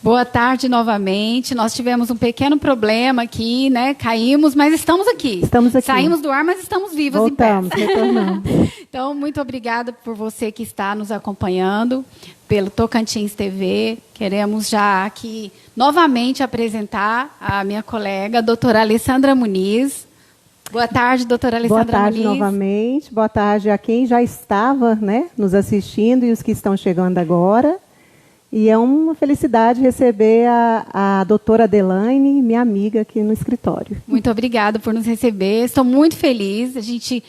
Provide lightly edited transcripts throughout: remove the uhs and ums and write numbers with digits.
Boa tarde novamente. Nós tivemos um pequeno problema aqui, né? Caímos, mas estamos aqui. Estamos aqui. Saímos do ar, mas estamos vivas Voltamos, em pé. retornamos. Então, muito obrigada por você que está nos acompanhando pelo Tocantins TV. Queremos já aqui novamente apresentar a minha colega, a doutora Alessandra Muniz. Boa tarde, doutora Alessandra Muniz. Boa tarde novamente. Boa tarde a quem já estava, né, nos assistindo e os que estão chegando agora. E é uma felicidade receber a doutora Adelaine, minha amiga, aqui no escritório. Muito obrigada por nos receber. Estou muito feliz. A gente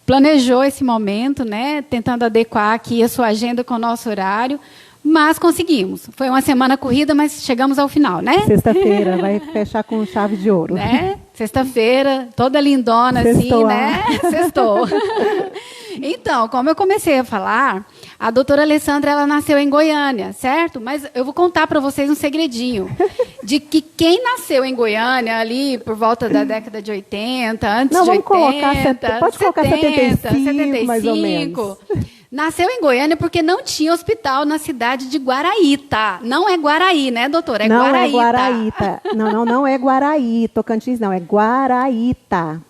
planejou esse momento, né, tentando adequar aqui a sua agenda com o nosso horário, mas conseguimos. Foi uma semana corrida, mas chegamos ao final, né? Sexta-feira, vai fechar com chave de ouro. Né? Sexta-feira, toda lindona, Sextou, assim, né? Sextou. Então, como eu comecei a falar, a doutora Alessandra, ela nasceu em Goiânia, certo? Mas eu vou contar para vocês um segredinho, de que quem nasceu em Goiânia, ali por volta da década de 80, antes Não, de vamos 80, pode colocar 75, mais ou menos. Nasceu em Goiânia porque não tinha hospital na cidade de Guaraíta. Não é Guaraí, né, doutora? É não Guaraíta. É Guaraíta. Não é Guaraí. Tocantins não, é Guaraíta.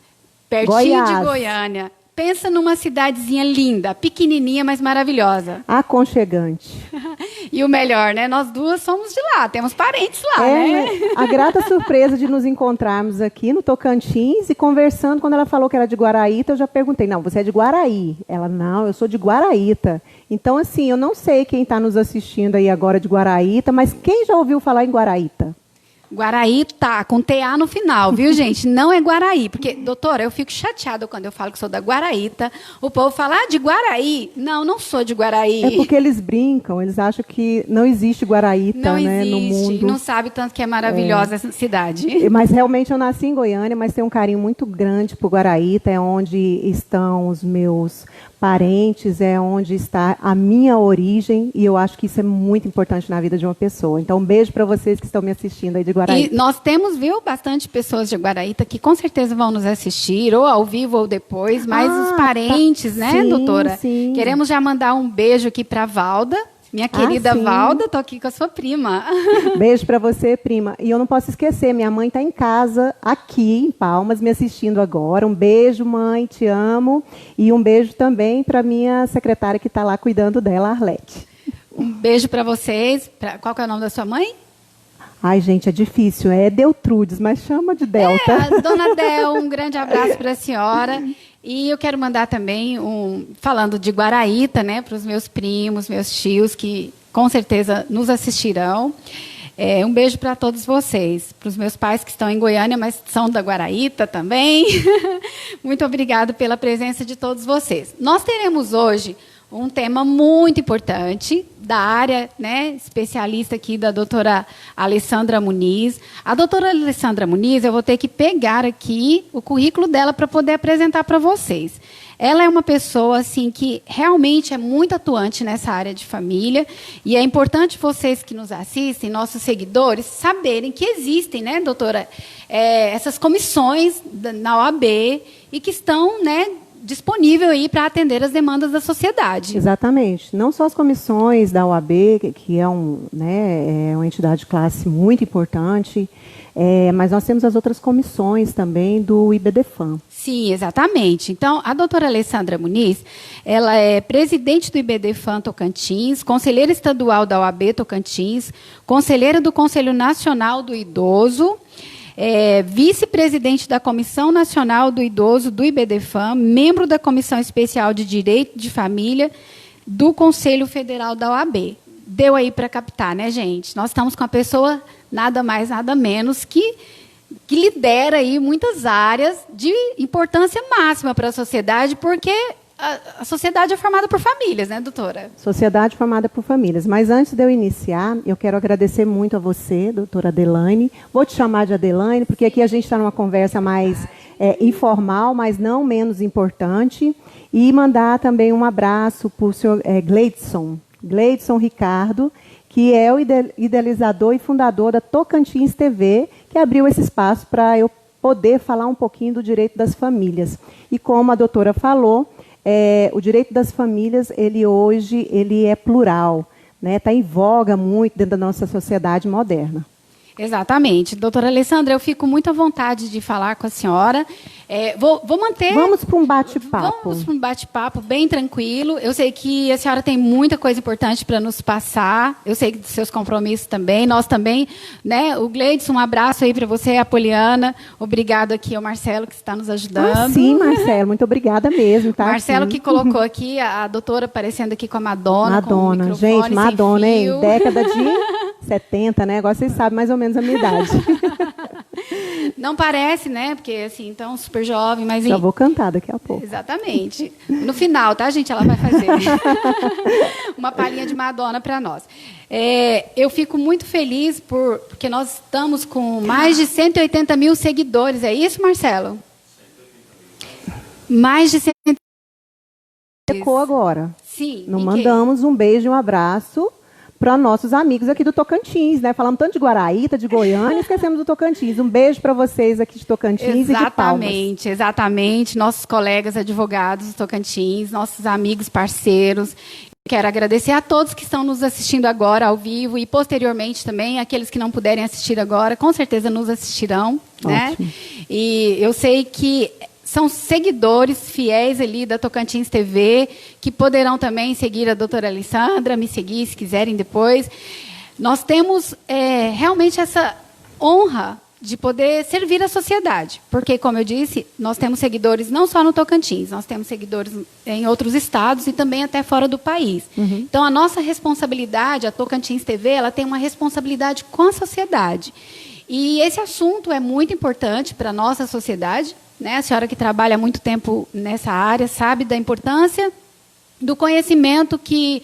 Pertinho Goiás. de Goiânia. Pensa numa cidadezinha linda, pequenininha, mas maravilhosa. Aconchegante. E o melhor, né? Nós duas somos de lá, temos parentes lá, né? A grata surpresa de nos encontrarmos aqui no Tocantins e conversando, quando ela falou que era de Guaraíta, eu já perguntei, não, você é de Guaraí? Ela, não, eu sou de Guaraíta. Então, assim, eu não sei quem está nos assistindo aí agora de Guaraíta, mas quem já ouviu falar em Guaraíta? Guaraíta, com TA no final, viu, gente? Não é Guaraí, porque, doutora, eu fico chateada quando eu falo que sou da Guaraíta. O povo fala, de Guaraí. Não, não sou de Guaraí. É porque eles brincam, eles acham que não existe Guaraíta, né, no mundo. Não sabe tanto que é maravilhosa essa cidade. Mas realmente eu nasci em Goiânia, mas tenho um carinho muito grande por Guaraíta, é onde estão os meus parentes, é onde está a minha origem, e eu acho que isso é muito importante na vida de uma pessoa. Então, um beijo para vocês que estão me assistindo aí de Guaraíta. E nós temos, viu, bastante pessoas de Guaraíta que com certeza vão nos assistir, ou ao vivo ou depois, mas os parentes, né, sim, doutora? Sim. Queremos já mandar um beijo aqui para a Valda. Minha querida Valda, estou aqui com a sua prima. Beijo para você, prima. E eu não posso esquecer, minha mãe está em casa, aqui em Palmas, me assistindo agora. Um beijo, mãe, te amo. E um beijo também para minha secretária que está lá cuidando dela, Arlete. Um beijo para vocês. Qual que é o nome da sua mãe? Ai, gente, é difícil. É Deltrudes, mas chama de Delta. Dona Del, um grande abraço para a senhora. E eu quero mandar também, falando de Guaraíta, né, para os meus primos, meus tios, que com certeza nos assistirão. Um beijo para todos vocês. Para os meus pais que estão em Goiânia, mas são da Guaraíta também. Muito obrigada pela presença de todos vocês. Nós teremos hoje um tema muito importante da área, né, especialista aqui da doutora Alessandra Muniz. A doutora Alessandra Muniz, eu vou ter que pegar aqui o currículo dela para poder apresentar para vocês. Ela é uma pessoa assim, que realmente é muito atuante nessa área de família, e é importante vocês que nos assistem, nossos seguidores, saberem que existem, né, doutora, essas comissões na OAB e que estão, né, disponível aí para atender as demandas da sociedade. Exatamente. Não só as comissões da OAB, que é uma entidade de classe muito importante, mas nós temos as outras comissões também do IBDFAM. Sim, exatamente. Então, a doutora Alessandra Muniz, ela é presidente do IBDFAM Tocantins, conselheira estadual da OAB Tocantins, conselheira do Conselho Nacional do Idoso, vice-presidente da Comissão Nacional do Idoso do IBDFAM, membro da Comissão Especial de Direito de Família do Conselho Federal da OAB. Deu aí para captar, né, gente? Nós estamos com uma pessoa nada mais, nada menos que lidera aí muitas áreas de importância máxima para a sociedade, porque a sociedade é formada por famílias, né, doutora? Sociedade formada por famílias. Mas antes de eu iniciar, eu quero agradecer muito a você, doutora Adelaine. Vou te chamar de Adelaine, porque aqui a gente está numa conversa mais informal, mas não menos importante. E mandar também um abraço para o senhor Gleidson Ricardo, que é o idealizador e fundador da Tocantins TV, que abriu esse espaço para eu poder falar um pouquinho do direito das famílias. E como a doutora falou, o direito das famílias, ele hoje é plural. né? Está em voga muito dentro da nossa sociedade moderna. Exatamente. Doutora Alessandra, eu fico muito à vontade de falar com a senhora. Vou manter... Vamos para um bate-papo. Vamos para um bate-papo bem tranquilo. Eu sei que a senhora tem muita coisa importante para nos passar. Eu sei que dos seus compromissos também. Nós também, né? O Gleidson, um abraço aí para você, a Poliana. Obrigado aqui ao Marcelo, que está nos ajudando. Sim, Marcelo, muito obrigada mesmo. Tá Marcelo aqui. que colocou aqui a doutora aparecendo aqui com a Madonna. Madonna, com o gente, Madonna, hein? fio. Década de 70, né? Agora vocês sabem mais ou menos a minha idade. Não parece, né? Porque, assim, tão super jovem, mas... Já vou cantar daqui a pouco. Exatamente. No final, tá, gente? Ela vai fazer uma palhinha de Madonna para nós. Eu fico muito feliz porque nós estamos com mais de 180 mil seguidores. É isso, Marcelo? Mais de 180 mil. Ficou agora. Sim. Não mandamos um beijo e um abraço para nossos amigos aqui do Tocantins, né? Falamos tanto de Guaraíta, de Goiânia, esquecemos do Tocantins. Um beijo para vocês aqui de Tocantins e de Palmas. Exatamente. Nossos colegas advogados do Tocantins, nossos amigos, parceiros. Quero agradecer a todos que estão nos assistindo agora ao vivo e posteriormente também, aqueles que não puderem assistir agora, com certeza nos assistirão, né? E eu sei que são seguidores fiéis ali da Tocantins TV, que poderão também seguir a doutora Alessandra, me seguir se quiserem depois. Nós temos realmente essa honra de poder servir a sociedade, porque, como eu disse, nós temos seguidores não só no Tocantins, nós temos seguidores em outros estados e também até fora do país. Então, a nossa responsabilidade, a Tocantins TV, ela tem uma responsabilidade com a sociedade. E esse assunto é muito importante para a nossa sociedade, né? A senhora que trabalha há muito tempo nessa área sabe da importância do conhecimento que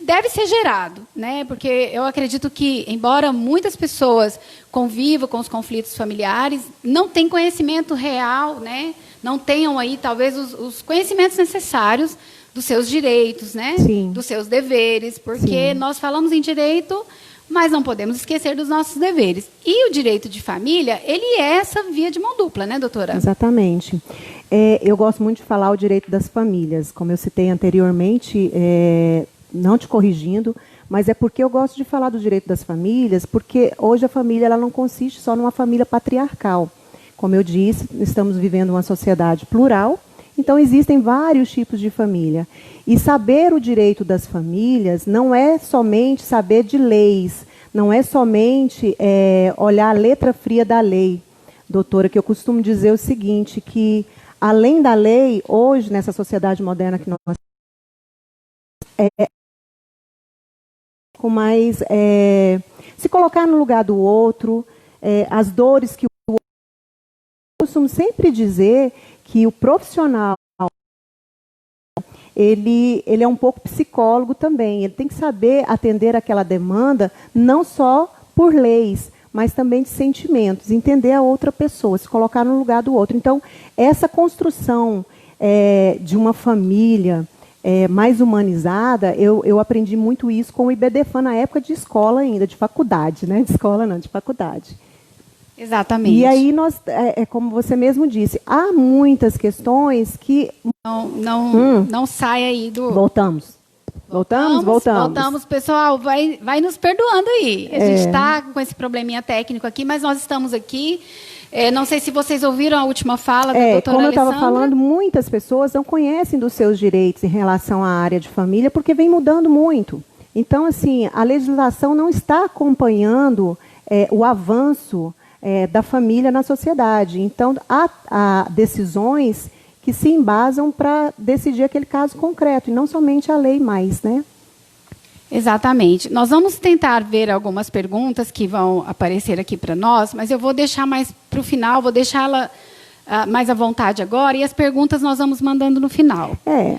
deve ser gerado, né? Porque eu acredito que, embora muitas pessoas convivam com os conflitos familiares, não têm conhecimento real, né? Não tenham aí, talvez, os conhecimentos necessários dos seus direitos, né? Sim. Dos seus deveres, porque nós falamos em direito, mas não podemos esquecer dos nossos deveres. E o direito de família, ele é essa via de mão dupla, né, doutora? Exatamente. Eu gosto muito de falar o direito das famílias. Como eu citei anteriormente, não te corrigindo, mas é porque eu gosto de falar do direito das famílias, porque hoje a família ela não consiste só numa família patriarcal. Como eu disse, estamos vivendo uma sociedade plural, então existem vários tipos de família. E saber o direito das famílias não é somente saber de leis, não é somente olhar a letra fria da lei. Doutora, que eu costumo dizer o seguinte, que além da lei, hoje, nessa sociedade moderna que nós com mais se colocar no lugar do outro, as dores que o outro... Eu costumo sempre dizer que o profissional ele é um pouco psicólogo também. Ele tem que saber atender aquela demanda não só por leis, mas também de sentimentos, entender a outra pessoa, se colocar no lugar do outro. Então, essa construção de uma família mais humanizada, eu aprendi muito isso com o IBDFAN na época de escola ainda, de faculdade, né? De escola não, de faculdade. Exatamente. E aí nós, como você mesmo disse, há muitas questões que... Não sai aí do... Voltamos. Pessoal, vai nos perdoando aí. A gente está com esse probleminha técnico aqui, mas nós estamos aqui. Não sei se vocês ouviram a última fala da doutora como eu Alessandra. estava falando, muitas pessoas não conhecem dos seus direitos em relação à área de família, porque vem mudando muito. Então, assim, a legislação não está acompanhando o avanço da família na sociedade. Então, há decisões que se embasam para decidir aquele caso concreto, e não somente a lei mais, né? Exatamente. Nós vamos tentar ver algumas perguntas que vão aparecer aqui para nós, mas eu vou deixar mais para o final, vou deixá-la mais à vontade agora, e as perguntas nós vamos mandando no final.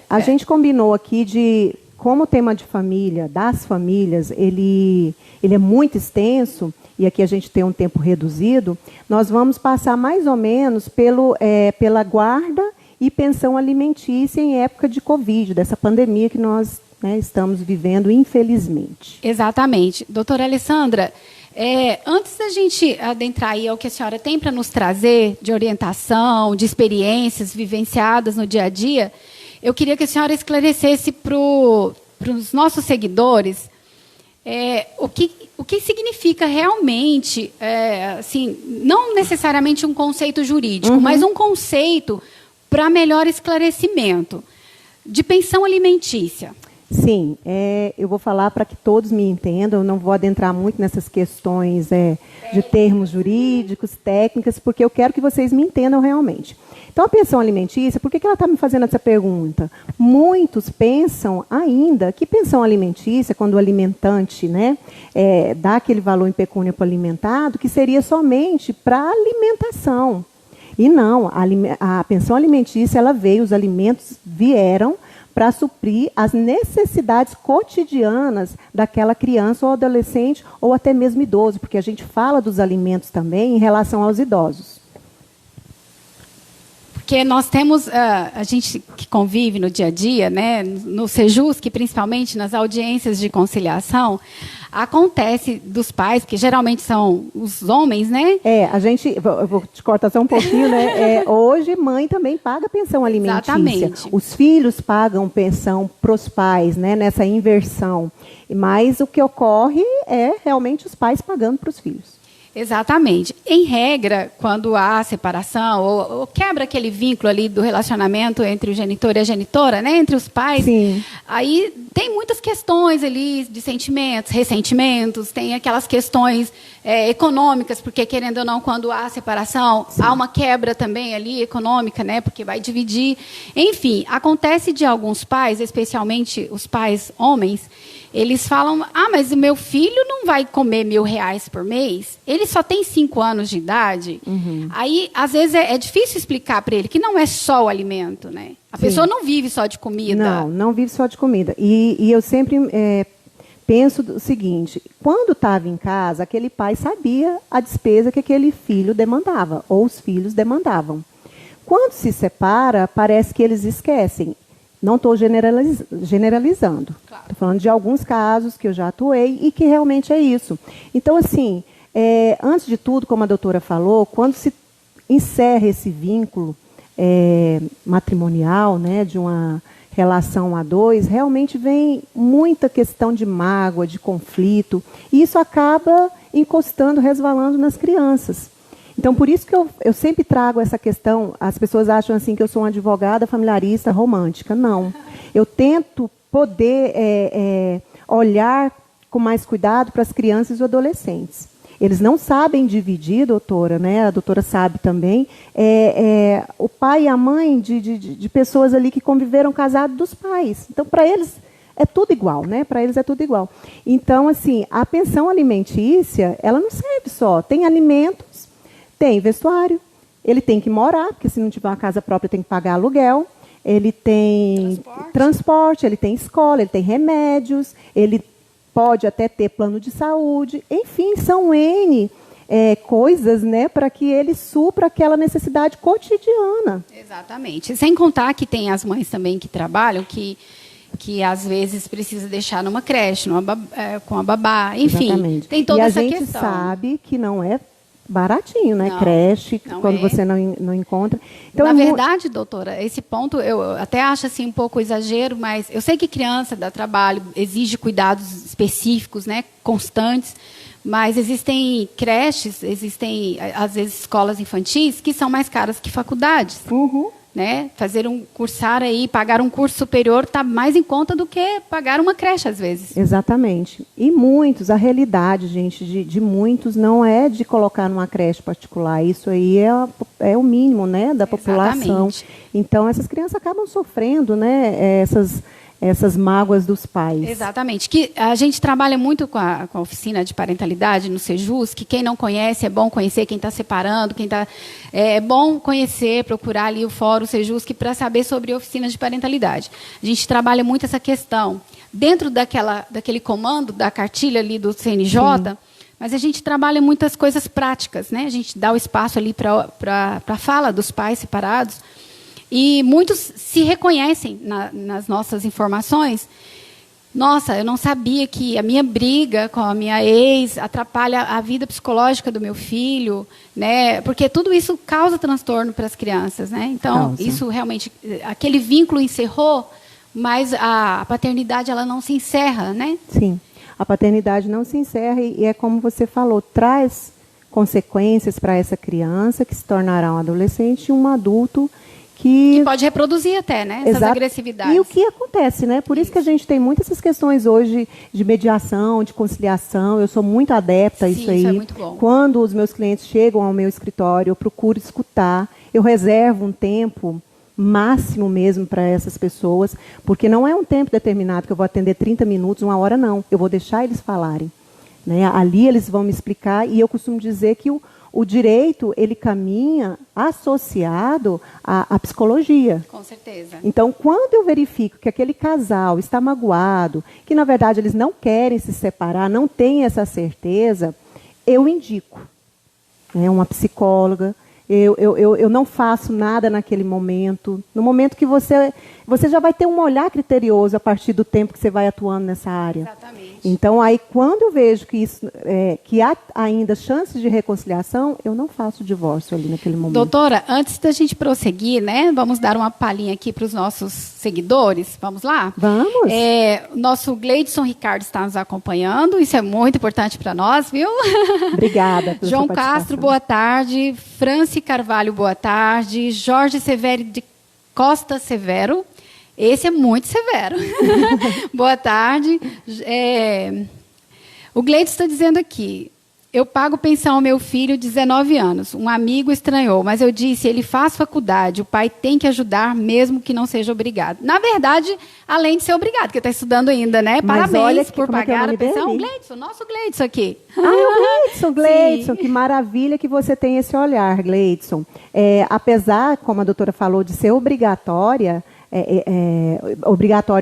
A gente combinou aqui de, como o tema de família, das famílias, ele é muito extenso, e aqui a gente tem um tempo reduzido, nós vamos passar mais ou menos pela guarda e pensão alimentícia em época de Covid, dessa pandemia que nós estamos vivendo, infelizmente. Exatamente. Doutora Alessandra, antes da gente adentrar aí ao que a senhora tem para nos trazer de orientação, de experiências vivenciadas no dia a dia, eu queria que a senhora esclarecesse para os nossos seguidores o que significa realmente, assim, não necessariamente um conceito jurídico, mas um conceito para melhor esclarecimento de pensão alimentícia. Sim, eu vou falar para que todos me entendam, eu não vou adentrar muito nessas questões de termos jurídicos, técnicas, porque eu quero que vocês me entendam realmente. Então, a pensão alimentícia, por que ela está me fazendo essa pergunta? Muitos pensam ainda que pensão alimentícia, quando o alimentante, né, dá aquele valor em pecúnia para o alimentado, que seria somente para alimentação. E não, a pensão alimentícia, ela veio, os alimentos vieram para suprir as necessidades cotidianas daquela criança ou adolescente, ou até mesmo idoso, porque a gente fala dos alimentos também em relação aos idosos. Porque nós temos, a gente que convive no dia a dia, né, no Sejusc, principalmente nas audiências de conciliação, acontece dos pais, que geralmente são os homens, né? Eu vou te cortar só um pouquinho, né? Hoje, mãe também paga pensão alimentícia. Exatamente. Os filhos pagam pensão para os pais, né? Nessa inversão. Mas o que ocorre é realmente os pais pagando para os filhos. Exatamente. Em regra, quando há separação ou quebra aquele vínculo ali do relacionamento entre o genitor e a genitora, né, entre os pais, sim, aí tem muitas questões ali de sentimentos, ressentimentos, tem aquelas questões econômicas, porque querendo ou não, quando há separação, sim, há uma quebra também ali econômica, né, porque vai dividir. Enfim, acontece de alguns pais, especialmente os pais homens, eles falam, mas o meu filho não vai comer R$ 1.000 por mês, ele só tem 5 anos de idade. Aí, às vezes, é difícil explicar para ele que não é só o alimento, né? A sim, pessoa não vive só de comida. Não vive só de comida. E eu sempre penso o seguinte, quando estava em casa, aquele pai sabia a despesa que aquele filho demandava, ou os filhos demandavam. Quando se separa, parece que eles esquecem. Não estou generalizando. Claro. Estou falando de alguns casos que eu já atuei e que realmente é isso. Então, assim, antes de tudo, como a doutora falou, quando se encerra esse vínculo matrimonial, né, de uma relação a dois, realmente vem muita questão de mágoa, de conflito, e isso acaba encostando, resvalando nas crianças. Então, por isso que eu sempre trago essa questão, as pessoas acham assim que eu sou uma advogada familiarista romântica. Não. Eu tento poder olhar com mais cuidado para as crianças e os adolescentes. Eles não sabem dividir, doutora, né? A doutora sabe também, o pai e a mãe de pessoas ali que conviveram casados dos pais. Então, para eles é tudo igual, né? Para eles é tudo igual. Então, assim, a pensão alimentícia, ela não serve só. Tem alimentos, tem vestuário, ele tem que morar, porque se não tiver uma casa própria tem que pagar aluguel, ele tem transporte, ele tem escola, ele tem remédios, ele pode até ter plano de saúde, enfim, são N coisas, né, para que ele supra aquela necessidade cotidiana. Exatamente. Sem contar que tem as mães também que trabalham, que às vezes precisa deixar numa creche, com a babá, enfim, exatamente, tem toda essa questão. E a gente sabe que não é baratinho, né? Não, creche, não quando você não encontra. Então, na verdade, doutora, esse ponto eu até acho assim, um pouco exagero, mas eu sei que criança dá trabalho, exige cuidados específicos, né? Constantes, mas existem creches, existem, às vezes, escolas infantis que são mais caras que faculdades. Né? Cursar aí, pagar um curso superior está mais em conta do que pagar uma creche, às vezes. Exatamente. E muitos, a realidade, gente, de muitos não é de colocar numa creche particular. Isso aí é o mínimo, né, da população. Exatamente. Então, essas crianças acabam sofrendo, né, essas mágoas dos pais. Exatamente. Que a gente trabalha muito com a oficina de parentalidade no Sejusc, que quem não conhece, é bom conhecer quem está separando, é bom conhecer, procurar ali o Fórum Sejusc para saber sobre oficinas de parentalidade. A gente trabalha muito essa questão. Dentro daquele comando, da cartilha ali do CNJ, sim, mas a gente trabalha muitas coisas práticas, né? A gente dá o espaço ali para a fala dos pais separados. E muitos se reconhecem nas nossas informações. Nossa, eu não sabia que a minha briga com a minha ex atrapalha a vida psicológica do meu filho, né? Porque tudo isso causa transtorno para as crianças, né? Então, isso realmente, aquele vínculo encerrou, mas a paternidade ela não se encerra, né? Sim, a paternidade não se encerra e é como você falou, traz consequências para essa criança que se tornará um adolescente e um adulto que pode reproduzir até, né? Essas agressividades. E o que acontece, né? Por isso que a gente tem muitas essas questões hoje de mediação, de conciliação. Eu sou muito adepta a isso aí. Isso é muito bom. Quando os meus clientes chegam ao meu escritório, eu procuro escutar. Eu reservo um tempo máximo mesmo para essas pessoas, porque não é um tempo determinado que eu vou atender 30 minutos, 1 hora, não. Eu vou deixar eles falarem. Né? Ali eles vão me explicar e eu costumo dizer que o direito, ele caminha associado à psicologia. Com certeza. Então, quando eu verifico que aquele casal está magoado, que, na verdade, eles não querem se separar, não têm essa certeza, eu indico, né, uma psicóloga. Eu não faço nada naquele momento. No momento que você já vai ter um olhar criterioso a partir do tempo que você vai atuando nessa área. Exatamente. Então, aí, quando eu vejo que há ainda chances de reconciliação, eu não faço o divórcio ali naquele momento. Doutora, antes da gente prosseguir, né, vamos dar uma palhinha aqui para os nossos seguidores. Vamos lá? Vamos. Nosso Gleidson Ricardo está nos acompanhando. Isso é muito importante para nós, viu? Obrigada pela João sua Castro, boa tarde. Franci Carvalho, boa tarde. Jorge Severo de Costa Severo. Esse é muito severo. Boa tarde. O Gleidson está dizendo aqui, eu pago pensão ao meu filho de 19 anos. Um amigo estranhou, mas eu disse, ele faz faculdade, o pai tem que ajudar, mesmo que não seja obrigado. Na verdade, além de ser obrigado, porque está estudando ainda, né? Mas parabéns olha por pagar a pensão. Dele? Gleidson, nosso Gleidson aqui. O Gleidson, que maravilha que você tem esse olhar, Gleidson. Apesar, como a doutora falou, de ser obrigatório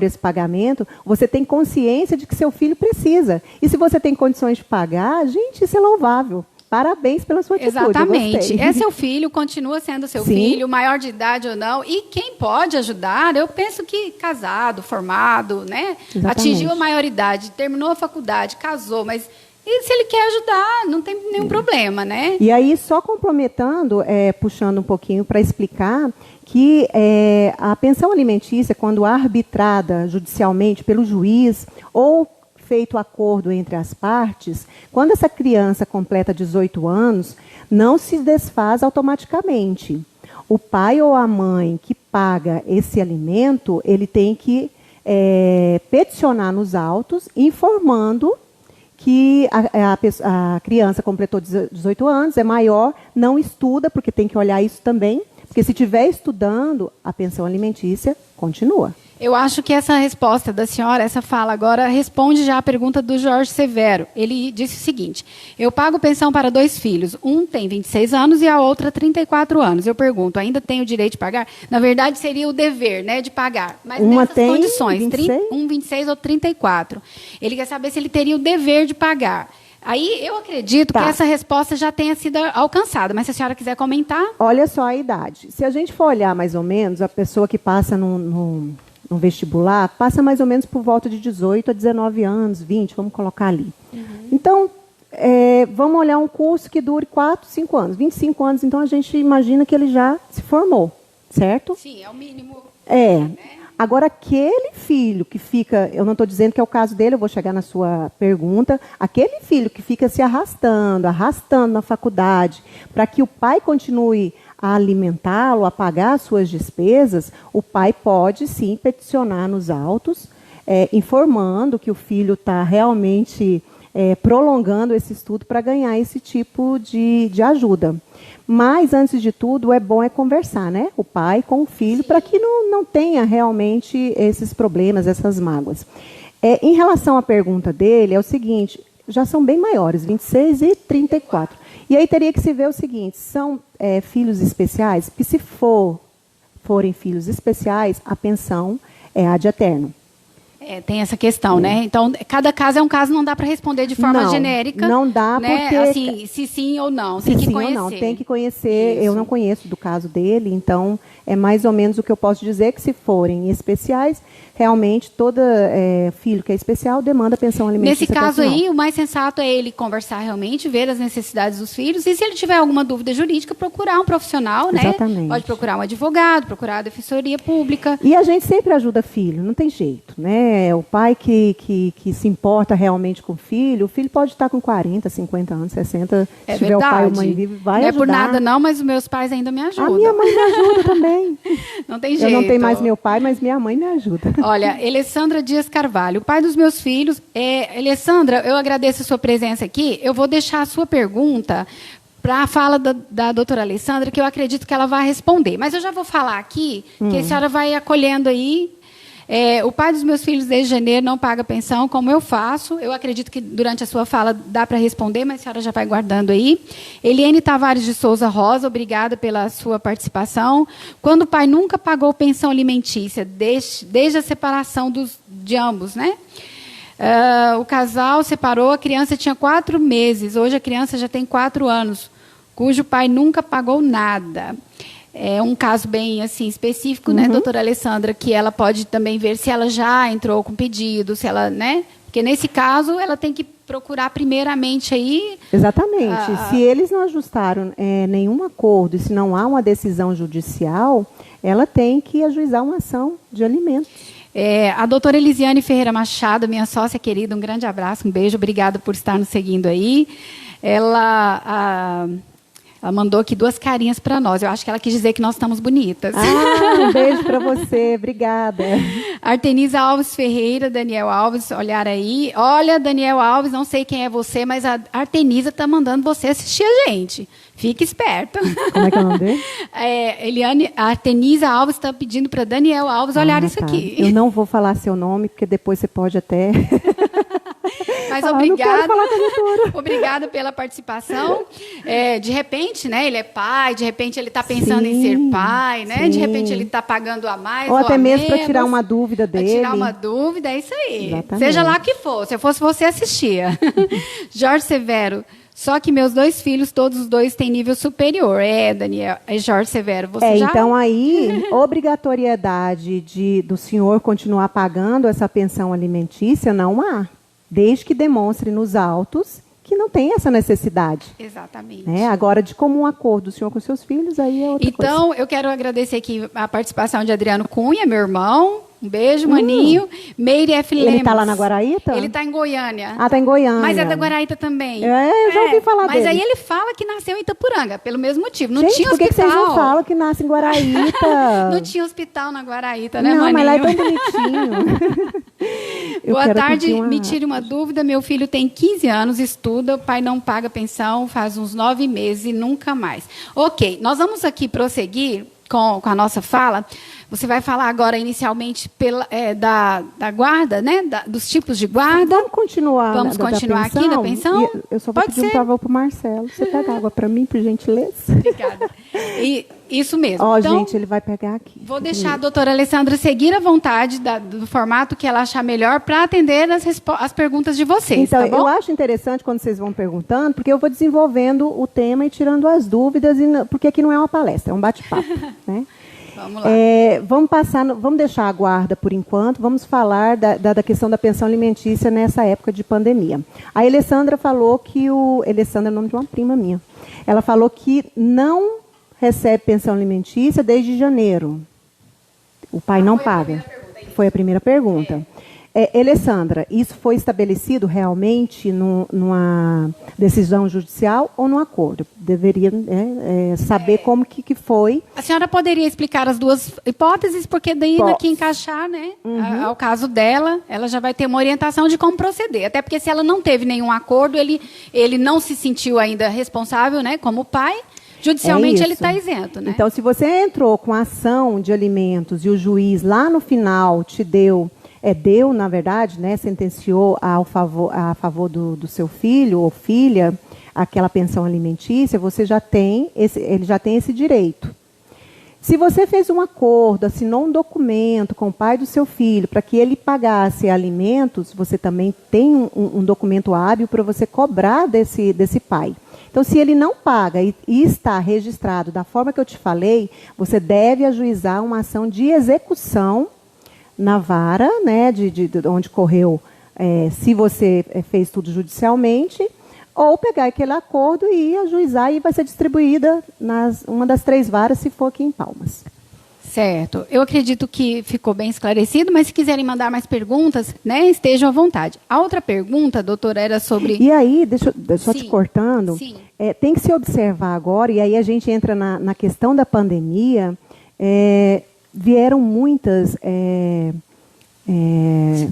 esse pagamento, você tem consciência de que seu filho precisa. E se você tem condições de pagar, gente, isso é louvável. Parabéns pela sua atitude. Exatamente. É seu filho, continua sendo seu Sim. filho, maior de idade ou não. E quem pode ajudar, eu penso que casado, formado, né? Exatamente. Atingiu a maioridade, terminou a faculdade, casou, mas e se ele quer ajudar, não tem nenhum problema, né? E aí, só complementando, puxando um pouquinho para explicar que a pensão alimentícia, quando arbitrada judicialmente pelo juiz ou feito acordo entre as partes, quando essa criança completa 18 anos, não se desfaz automaticamente. O pai ou a mãe que paga esse alimento, ele tem que peticionar nos autos, informando que a criança completou 18 anos, é maior, não estuda, porque tem que olhar isso também, porque se estiver estudando, a pensão alimentícia continua. Eu acho que essa resposta da senhora, essa fala agora, responde já a pergunta do Jorge Severo. Ele disse o seguinte, eu pago pensão para 2 filhos, um tem 26 anos e a outra 34 anos. Eu pergunto, ainda tem o direito de pagar? Na verdade, seria o dever, né, de pagar. Mas uma nessas tem condições, 26? 26 ou 34. Ele quer saber se ele teria o dever de pagar. Aí eu acredito que essa resposta já tenha sido alcançada, mas se a senhora quiser comentar... Olha só a idade. Se a gente for olhar mais ou menos, a pessoa que passa no vestibular, passa mais ou menos por volta de 18 a 19 anos, 20, vamos colocar ali. Uhum. Então, vamos olhar um curso que dure 4, 5 anos. 25 anos, então a gente imagina que ele já se formou, certo? Sim, é o mínimo. Né? Agora, aquele filho que fica, eu não estou dizendo que é o caso dele, eu vou chegar na sua pergunta, aquele filho que fica se arrastando na faculdade, para que o pai continue a alimentá-lo, a pagar as suas despesas, o pai pode, sim, peticionar nos autos, informando que o filho está realmente prolongando esse estudo para ganhar esse tipo de ajuda. Mas, antes de tudo, é bom conversar, né? O pai com o filho, para que não tenha realmente esses problemas, essas mágoas. Em relação à pergunta dele, é o seguinte, já são bem maiores, 26 e 34. E aí teria que se ver o seguinte, são filhos especiais? Porque se forem filhos especiais, a pensão é ad eterno. Tem essa questão, né? Então, cada caso é um caso, não dá para responder de forma genérica. Não dá, né? porque... Assim, se sim ou não, tem que conhecer. Ou não, tem que conhecer. Isso. Eu não conheço do caso dele, então é mais ou menos o que eu posso dizer, que se forem especiais, realmente todo filho que é especial demanda pensão alimentícia. Nesse caso aí, o mais sensato é ele conversar realmente, ver as necessidades dos filhos, e se ele tiver alguma dúvida jurídica, procurar um profissional, né? Exatamente. Pode procurar um advogado, procurar a defensoria pública. E a gente sempre ajuda filho, não tem jeito, né? O pai que se importa realmente com o filho pode estar com 40, 50 anos, 60, se tiver verdade. O pai ou mãe vive, vai não ajudar. Não é por nada não, mas os meus pais ainda me ajudam. A minha mãe me ajuda também. Não tem jeito. Eu não tenho mais meu pai, mas minha mãe me ajuda. Olha, Alessandra Dias Carvalho, o pai dos meus filhos. Alessandra, eu agradeço a sua presença aqui. Eu vou deixar a sua pergunta para a fala da doutora Alessandra, que eu acredito que ela vai responder. Mas eu já vou falar aqui, que a senhora vai acolhendo aí. O pai dos meus filhos, desde janeiro, não paga pensão, como eu faço. Eu acredito que durante a sua fala dá para responder, mas a senhora já vai guardando aí. Eliane Tavares de Souza Rosa, obrigada pela sua participação. Quando o pai nunca pagou pensão alimentícia, desde a separação de ambos, né? O casal separou, a criança tinha 4 meses, hoje a criança já tem 4 anos, cujo pai nunca pagou nada. É um caso bem assim específico, né, doutora Alessandra, que ela pode também ver se ela já entrou com pedido, se ela, né? Porque nesse caso ela tem que procurar primeiramente aí. Exatamente. Se eles não ajustaram nenhum acordo e se não há uma decisão judicial, ela tem que ajuizar uma ação de alimentos. A doutora Elisiane Ferreira Machado, minha sócia querida, um grande abraço, um beijo, obrigada por estar nos seguindo aí. Ela mandou aqui 2 carinhas para nós. Eu acho que ela quis dizer que nós estamos bonitas. Um beijo para você. Obrigada. Artenisa Alves Ferreira, Daniel Alves, olhar aí. Olha, Daniel Alves, não sei quem é você, mas a Artenisa está mandando você assistir a gente. Fique esperto. Como é que é o nome dele? A Artenisa Alves está pedindo para Daniel Alves olhar isso aqui. Eu não vou falar seu nome, porque depois você pode até... Mas obrigada. Obrigada pela participação. De repente, né, ele é pai, de repente ele está pensando em ser pai, né? De repente ele está pagando a mais ou até a mesmo menos, para tirar uma dúvida dele. Para tirar uma dúvida, é isso aí. Exatamente. Seja lá o que for. Se eu fosse você, assistia. Jorge Severo. Só que meus 2 filhos, todos os 2 têm nível superior. Daniel, Jorge Severo, você já... Então aí, obrigatoriedade do senhor continuar pagando essa pensão alimentícia não há. Desde que demonstre nos autos que não tem essa necessidade. Exatamente. Agora, de comum acordo do senhor com seus filhos, aí é outra coisa. Então, eu quero agradecer aqui a participação de Adriano Cunha, meu irmão. Um beijo, maninho. Meire F. Lemos. Ele está lá na Guaraíta? Ele está em Goiânia. Está em Goiânia. Mas é da Guaraíta também. Eu já ouvi falar dele. Mas aí ele fala que nasceu em Itapuranga, pelo mesmo motivo. Não Gente, tinha por que hospital. vocês não falam que nasce em Guaraíta? Não tinha hospital na Guaraíta, né, não, maninho? Mas lá é tão bonitinho. Boa tarde, me tire uma dúvida. Meu filho tem 15 anos, estuda, o pai não paga pensão, faz uns 9 meses e nunca mais. Ok, nós vamos aqui prosseguir com a nossa fala. Você vai falar agora inicialmente da guarda, né? Dos tipos de guarda. Vamos continuar. Vamos continuar aqui na pensão? Eu só vou pedir um favor para o Marcelo. Você pega água para mim, por gentileza? Obrigada. Isso mesmo. Então, gente, ele vai pegar aqui. Vou deixar a doutora Alessandra seguir à vontade do formato que ela achar melhor para atender as perguntas de vocês. Então, tá bom? Eu acho interessante quando vocês vão perguntando, porque eu vou desenvolvendo o tema e tirando as dúvidas, porque aqui não é uma palestra, é um bate-papo. Né? Vamos lá. Vamos deixar a guarda por enquanto, vamos falar da questão da pensão alimentícia nessa época de pandemia. A Alessandra falou que Alessandra é o nome de uma prima minha. Ela falou que não recebe pensão alimentícia desde janeiro. O pai não paga. Foi a primeira pergunta. Alessandra, isso foi estabelecido realmente numa decisão judicial ou num acordo? Deveria saber como que foi. A senhora poderia explicar as 2 hipóteses, porque daí daqui encaixar, né, ao caso dela, ela já vai ter uma orientação de como proceder. Até porque se ela não teve nenhum acordo, ele não se sentiu ainda responsável, né, como pai. Judicialmente ele está isento, né? Então, se você entrou com a ação de alimentos e o juiz lá no final te deu, na verdade, né, sentenciou a favor do seu filho ou filha aquela pensão alimentícia, ele já tem esse direito. Se você fez um acordo, assinou um documento com o pai do seu filho para que ele pagasse alimentos, você também tem um documento hábil para você cobrar desse pai. Então, se ele não paga e está registrado da forma que eu te falei, você deve ajuizar uma ação de execução na vara, né, de onde correu, se você fez tudo judicialmente, ou pegar aquele acordo e ajuizar, e vai ser distribuída uma das 3 varas, se for aqui em Palmas. Certo. Eu acredito que ficou bem esclarecido, mas se quiserem mandar mais perguntas, né, estejam à vontade. A outra pergunta, doutora, era sobre... E aí, só te cortando, tem que se observar agora, e aí a gente entra na questão da pandemia, vieram muitas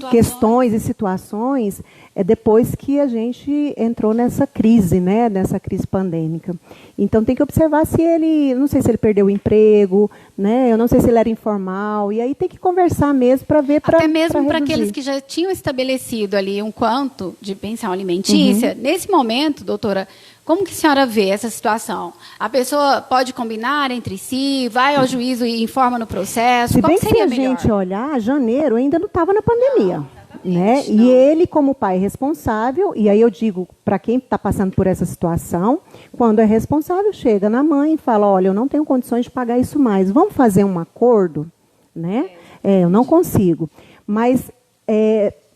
questões e situações depois que a gente entrou nessa crise, né, nessa crise pandêmica. Então tem que observar se ele, não sei se ele perdeu o emprego, né, eu não sei se ele era informal, e aí tem que conversar mesmo para ver, até mesmo para aqueles que já tinham estabelecido ali um quanto de pensão alimentícia. Nesse momento, doutora, como que a senhora vê essa situação? A pessoa pode combinar entre si, vai ao juízo e informa no processo? Se como bem seria que se a gente olhar, janeiro ainda não estava na pandemia. Né? Não. E ele, como pai responsável, e aí eu digo para quem está passando por essa situação, quando é responsável, chega na mãe e fala, olha, eu não tenho condições de pagar isso mais, vamos fazer um acordo? Né? Eu não consigo. Mas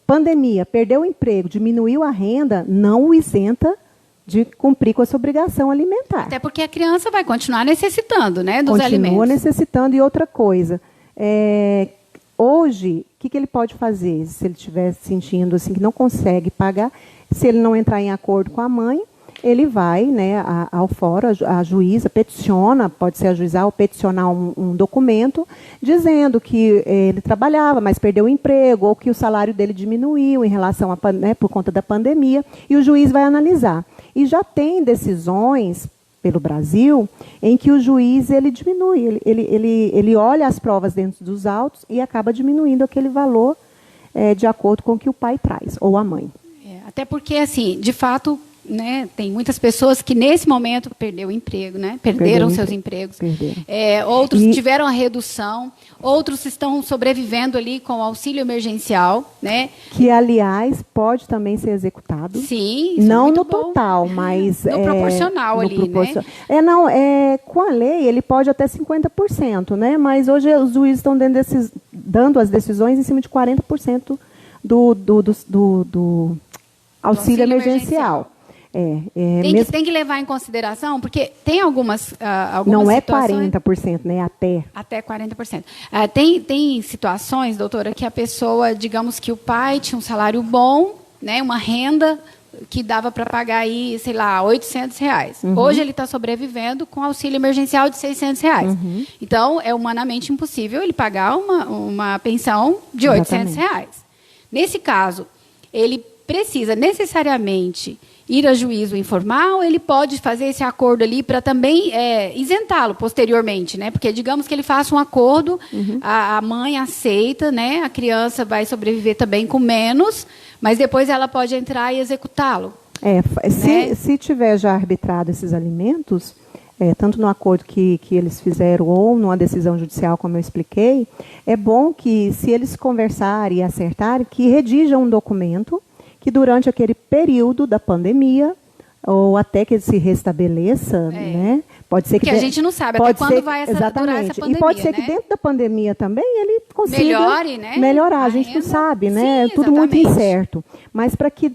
pandemia, perdeu o emprego, diminuiu a renda, não o isenta de cumprir com essa obrigação alimentar. Até porque a criança vai continuar necessitando, né, dos alimentos. Continua necessitando. E outra coisa, hoje, o que ele pode fazer? Se ele estiver sentindo assim, que não consegue pagar, se ele não entrar em acordo com a mãe, ele vai, né, ao fórum, a juíza peticiona, pode ser ajuizar ou peticionar um documento dizendo que ele trabalhava, mas perdeu o emprego, ou que o salário dele diminuiu em relação por conta da pandemia, e o juiz vai analisar. E já tem decisões pelo Brasil em que o juiz ele diminui, ele olha as provas dentro dos autos e acaba diminuindo aquele valor de acordo com o que o pai traz, ou a mãe. Até porque, assim, de fato, né, tem muitas pessoas que nesse momento perderam o emprego, né, perderam seus empregos. Outros tiveram a redução, outros estão sobrevivendo ali com o auxílio emergencial, né? Que, aliás, pode também ser executado. Sim, não no bom. total, mas no proporcional ali, né? Com a lei ele pode até 50%, né? Mas hoje os juízes estão dando as decisões em cima de 40% do auxílio emergencial. Tem que levar em consideração, porque tem algumas não situações... Não é 40%, né? Até 40%. Tem situações, doutora, que a pessoa, digamos que o pai tinha um salário bom, né, uma renda que dava para pagar aí, sei lá, R$800. Hoje ele está sobrevivendo com auxílio emergencial de R$600. Então, é humanamente impossível ele pagar uma pensão de R$800. Nesse caso, ele precisa necessariamente ir a juízo informal, ele pode fazer esse acordo ali para também isentá-lo posteriormente, né? Porque digamos que ele faça um acordo, a mãe aceita, né? A criança vai sobreviver também com menos, mas depois ela pode entrar e executá-lo. Se tiver já arbitrado esses alimentos, tanto no acordo que eles fizeram ou numa decisão judicial, como eu expliquei, é bom que, se eles conversarem e acertarem, que redijam um documento que durante aquele período da pandemia, ou até que ele se restabeleça, né? Pode ser que a gente não sabe até quando vai durar essa pandemia. E pode ser que dentro da pandemia também ele consiga melhorar. A gente não sabe, né? Sim, tudo muito incerto. Mas para que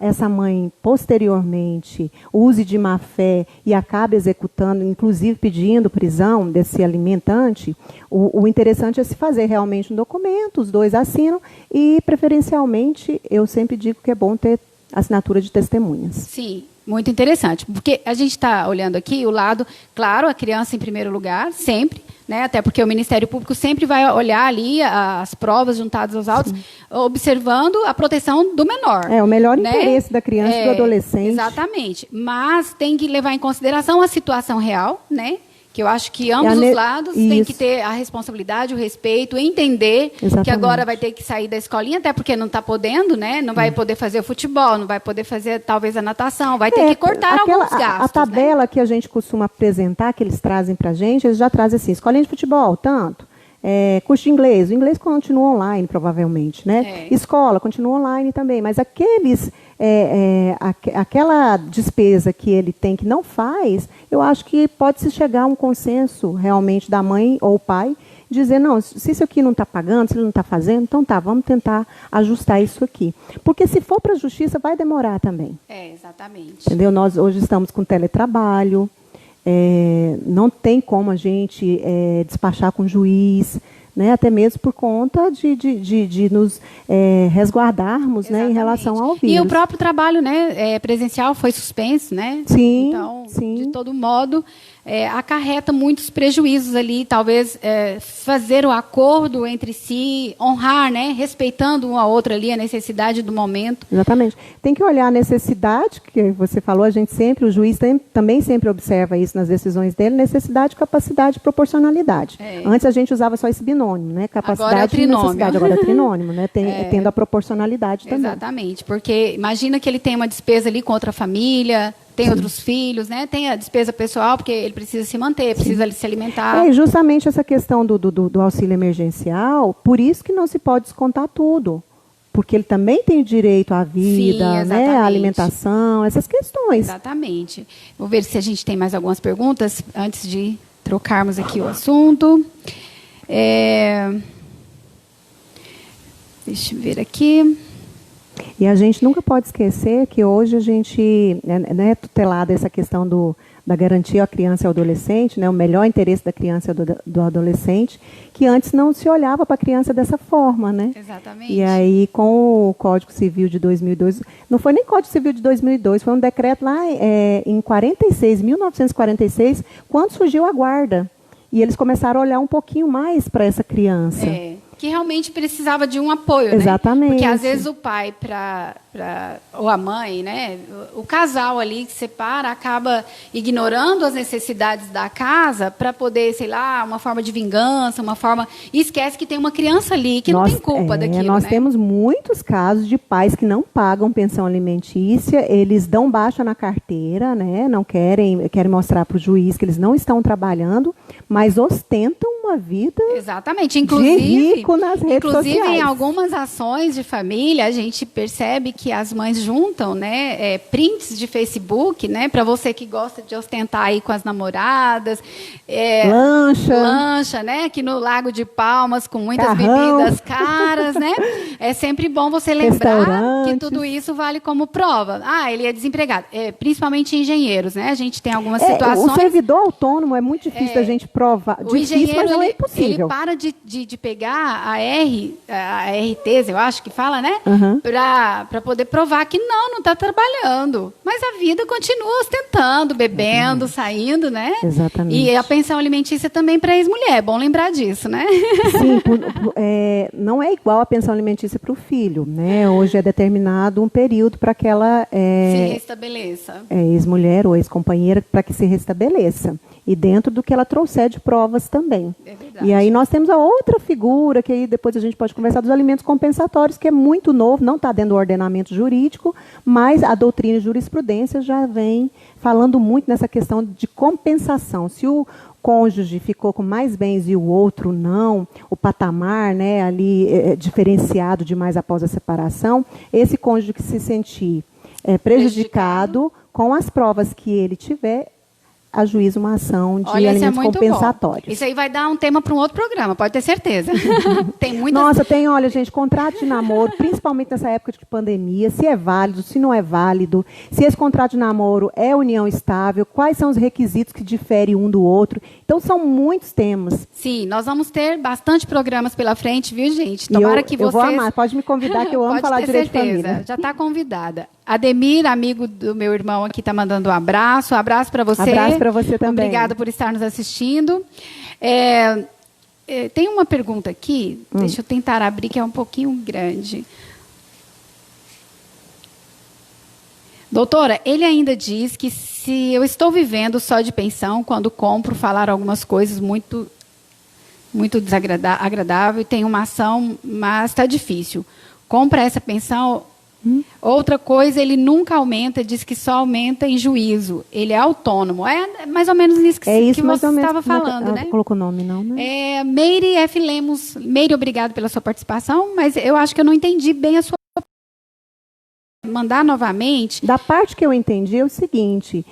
essa mãe, posteriormente, use de má fé e acabe executando, inclusive pedindo prisão desse alimentante, o interessante é se fazer realmente um documento, os dois assinam, e, preferencialmente, eu sempre digo que é bom ter assinatura de testemunhas. Sim. Muito interessante, porque a gente está olhando aqui o lado, claro, a criança em primeiro lugar, sempre, né? Até porque o Ministério Público sempre vai olhar ali as provas juntadas aos autos, observando a proteção do menor. O melhor interesse da criança e do adolescente. Exatamente, mas tem que levar em consideração a situação real, né? Porque eu acho que ambos os lados têm que ter a responsabilidade, o respeito, entender que agora vai ter que sair da escolinha, até porque não está podendo, né? Não vai poder fazer o futebol, não vai poder fazer talvez a natação, vai ter que cortar alguns gastos. A tabela, né, que a gente costuma apresentar, que eles trazem para a gente, eles já trazem assim, escolinha de futebol, tanto. Curso de inglês, o inglês continua online, provavelmente, né? Escola continua online também, mas aquela despesa que ele tem que não faz, eu acho que pode-se chegar a um consenso realmente da mãe ou o pai, dizer, não, se isso aqui não está pagando, se ele não está fazendo, então tá, vamos tentar ajustar isso aqui. Porque se for para a justiça, vai demorar também. Exatamente. Entendeu? Nós hoje estamos com teletrabalho, não tem como a gente despachar com o juiz, né, até mesmo por conta de nos resguardarmos, né, em relação ao vírus. E o próprio trabalho, né, presencial foi suspenso, né? Sim, então, sim. De todo modo, acarreta muitos prejuízos ali, talvez fazer o acordo entre si, honrar, né, respeitando um ao outro ali, a necessidade do momento. Exatamente. Tem que olhar a necessidade, que você falou, a gente sempre, o juiz também sempre observa isso nas decisões dele, necessidade, capacidade e proporcionalidade. Antes a gente usava só esse binônimo, né, capacidade e necessidade, agora é trinônimo, né, tendo a proporcionalidade também. Exatamente, porque imagina que ele tem uma despesa ali com outra família, tem outros filhos, né? Tem a despesa pessoal, porque ele precisa se manter, precisa se alimentar. Justamente essa questão do auxílio emergencial, por isso que não se pode descontar tudo. Porque ele também tem direito à vida, né? À alimentação, essas questões. Exatamente. Vou ver se a gente tem mais algumas perguntas, antes de trocarmos aqui o assunto. Deixa eu ver aqui. E a gente nunca pode esquecer que hoje a gente é tutelada essa questão da garantia à criança e ao adolescente, né, o melhor interesse da criança e do adolescente, que antes não se olhava para a criança dessa forma, né? Exatamente. E aí, com o Código Civil de 2002, não foi nem Código Civil de 2002, foi um decreto lá em 1946, quando surgiu a guarda. E eles começaram a olhar um pouquinho mais para essa criança. Que realmente precisava de um apoio, exatamente, né? Porque às vezes o pai ou a mãe, né? O casal ali que separa acaba ignorando as necessidades da casa para poder, sei lá, uma forma de vingança, e esquece que tem uma criança ali que não tem culpa daquilo. Nós temos muitos casos de pais que não pagam pensão alimentícia, eles dão baixa na carteira, né? Não querem mostrar para o juiz que eles não estão trabalhando, mas ostentam uma vida exatamente, inclusive nas redes sociais. Em algumas ações de família, a gente percebe que as mães juntam, né, prints de Facebook, né, para você que gosta de ostentar aí com as namoradas, lancha, né, aqui no Lago de Palmas com muitas bebidas caras, né? É sempre bom você lembrar que tudo isso vale como prova. Ele é desempregado, principalmente engenheiros, né? A gente tem algumas situações. O servidor autônomo é muito difícil a gente provar. O engenheiro, mas não é impossível. Ele para de pegar a RTs, eu acho que fala, né? Para poder provar que não está trabalhando. Mas a vida continua ostentando, bebendo, saindo, né? Exatamente. E a pensão alimentícia também para ex-mulher. É bom lembrar disso, né? Sim, não é igual a pensão alimentícia para o filho, né? Hoje é determinado um período para que ela se restabeleça. Ex-mulher ou ex-companheira, para que se restabeleça. E dentro do que ela trouxer de provas também. É verdade. E aí nós temos a outra figura, que aí depois a gente pode conversar, dos alimentos compensatórios, que é muito novo, não está dentro do ordenamento jurídico, mas a doutrina e jurisprudência já vem falando muito nessa questão de compensação. Se o cônjuge ficou com mais bens e o outro não, o patamar, né, ali diferenciado demais após a separação, esse cônjuge que se sentir prejudicado com as provas que ele tiver, ajuiza uma ação de alimentos compensatórios. Bom. Isso aí vai dar um tema para um outro programa, pode ter certeza. Tem muitas... Nossa, olha, gente, contrato de namoro, principalmente nessa época de pandemia, se é válido, se não é válido, se esse contrato de namoro é união estável, quais são os requisitos que diferem um do outro. Então, são muitos temas. Sim, nós vamos ter bastante programas pela frente, viu, gente? Tomara que vocês... Eu vou amar, pode me convidar, que eu amo falar direito de família. Já está convidada. Ademir, amigo do meu irmão aqui, está mandando um abraço. Um abraço para você. Abraço para você também. Obrigada por estar nos assistindo. Tem uma pergunta aqui, deixa eu tentar abrir, que é um pouquinho grande. Doutora, ele ainda diz que se eu estou vivendo só de pensão, quando compro, falar algumas coisas muito desagradável e tem uma ação, mas está difícil. Compra essa pensão. Outra coisa, ele nunca aumenta, diz que só aumenta em juízo. Ele é autônomo. É mais ou menos isso que você estava falando, né? Colocou o nome, não, né? Meire F. Lemos. Meire, obrigado pela sua participação, mas eu acho que eu não entendi bem a sua. Mandar novamente. Da parte que eu entendi é o seguinte,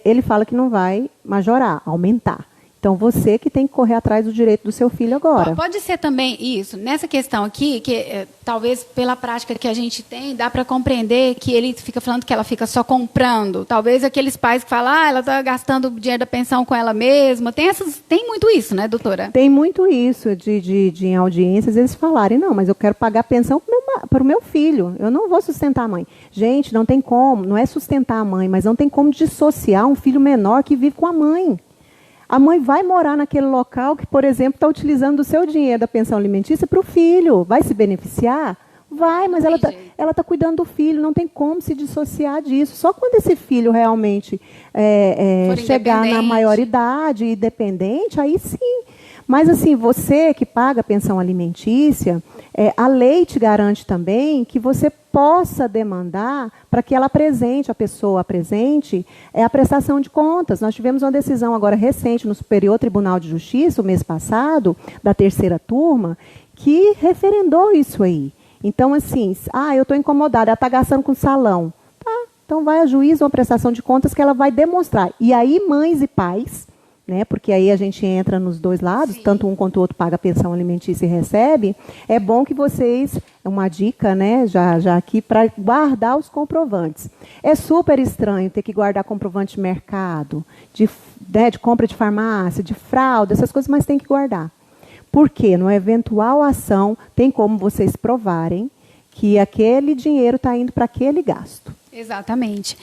ele fala que não vai majorar, aumentar. Então, você que tem que correr atrás do direito do seu filho agora. Pode ser também isso. Nessa questão aqui, que talvez pela prática que a gente tem, dá para compreender que ele fica falando que ela fica só comprando. Talvez aqueles pais que falam, ela está gastando o dinheiro da pensão com ela mesma. Tem muito isso, né, doutora? Tem muito isso de em audiências eles falarem, não, mas eu quero pagar pensão para o meu filho. Eu não vou sustentar a mãe. Gente, não tem como. Não é sustentar a mãe, mas não tem como dissociar um filho menor que vive com a mãe. A mãe vai morar naquele local que, por exemplo, está utilizando o seu dinheiro da pensão alimentícia para o filho. Vai se beneficiar? Vai, mas ela tá cuidando do filho, não tem como se dissociar disso. Só quando esse filho realmente chegar na maioridade e dependente, aí sim. Mas, assim, você que paga a pensão alimentícia, a lei te garante também que você possa demandar para que ela apresente, a pessoa apresente, a prestação de contas. Nós tivemos uma decisão agora recente no Superior Tribunal de Justiça, o mês passado, da terceira turma, que referendou isso aí. Então, assim, eu estou incomodada, ela está gastando com salão. Tá, então vai a juízo uma prestação de contas que ela vai demonstrar. E aí, mães e pais, né, porque aí a gente entra nos dois lados, sim, tanto um quanto o outro paga a pensão alimentícia e recebe, é bom que vocês, uma dica, né, já aqui, para guardar os comprovantes. É super estranho ter que guardar comprovante de mercado, de compra de farmácia, de fraude, essas coisas, mas tem que guardar. Porque no eventual ação, tem como vocês provarem que aquele dinheiro está indo para aquele gasto. Exatamente.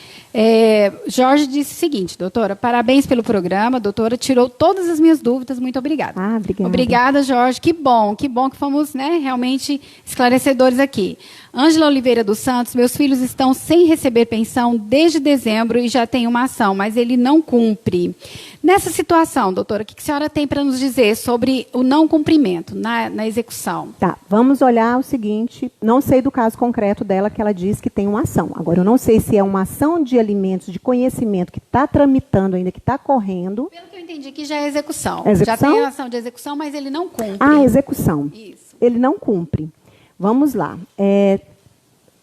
Jorge disse o seguinte, doutora, parabéns pelo programa, a doutora tirou todas as minhas dúvidas, muito obrigada. Obrigada. Obrigada, Jorge, que bom que fomos, né, realmente esclarecedores aqui. Ângela Oliveira dos Santos, meus filhos estão sem receber pensão desde dezembro e já tem uma ação, mas ele não cumpre. Nessa situação, doutora, o que a senhora tem para nos dizer sobre o não cumprimento na execução? Tá, vamos olhar o seguinte, não sei do caso concreto dela que ela diz que tem uma ação. Agora, eu não sei se é uma ação de alimentos, de conhecimento que está tramitando ainda, que está correndo. Pelo que eu entendi aqui, já é execução. Execução? Já tem a ação de execução, mas ele não cumpre. Execução. Isso. Ele não cumpre. Vamos lá.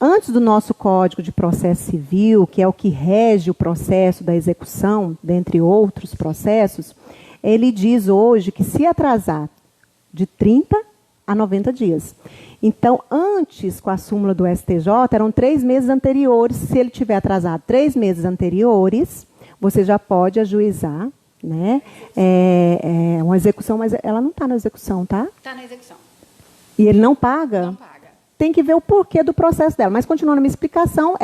Antes do nosso Código de Processo Civil, que é o que rege o processo da execução, dentre outros processos, ele diz hoje que se atrasar de 30 a 90 dias. Então, antes, com a súmula do STJ, eram 3 meses anteriores. Se ele tiver atrasado 3 meses anteriores, você já pode ajuizar, né? Uma execução, mas ela não está na execução, tá? Está na execução. E ele não paga? Não paga. Tem que ver o porquê do processo dela. Mas, continuando a minha explicação,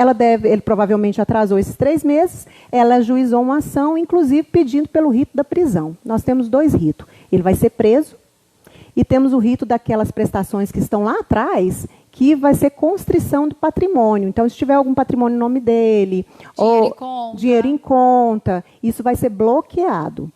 ele provavelmente atrasou esses 3 meses, ela ajuizou uma ação, inclusive pedindo pelo rito da prisão. Nós temos 2 ritos. Ele vai ser preso e temos o rito daquelas prestações que estão lá atrás, que vai ser constrição do patrimônio. Então, se tiver algum patrimônio no nome dele, dinheiro em conta, isso vai ser bloqueado.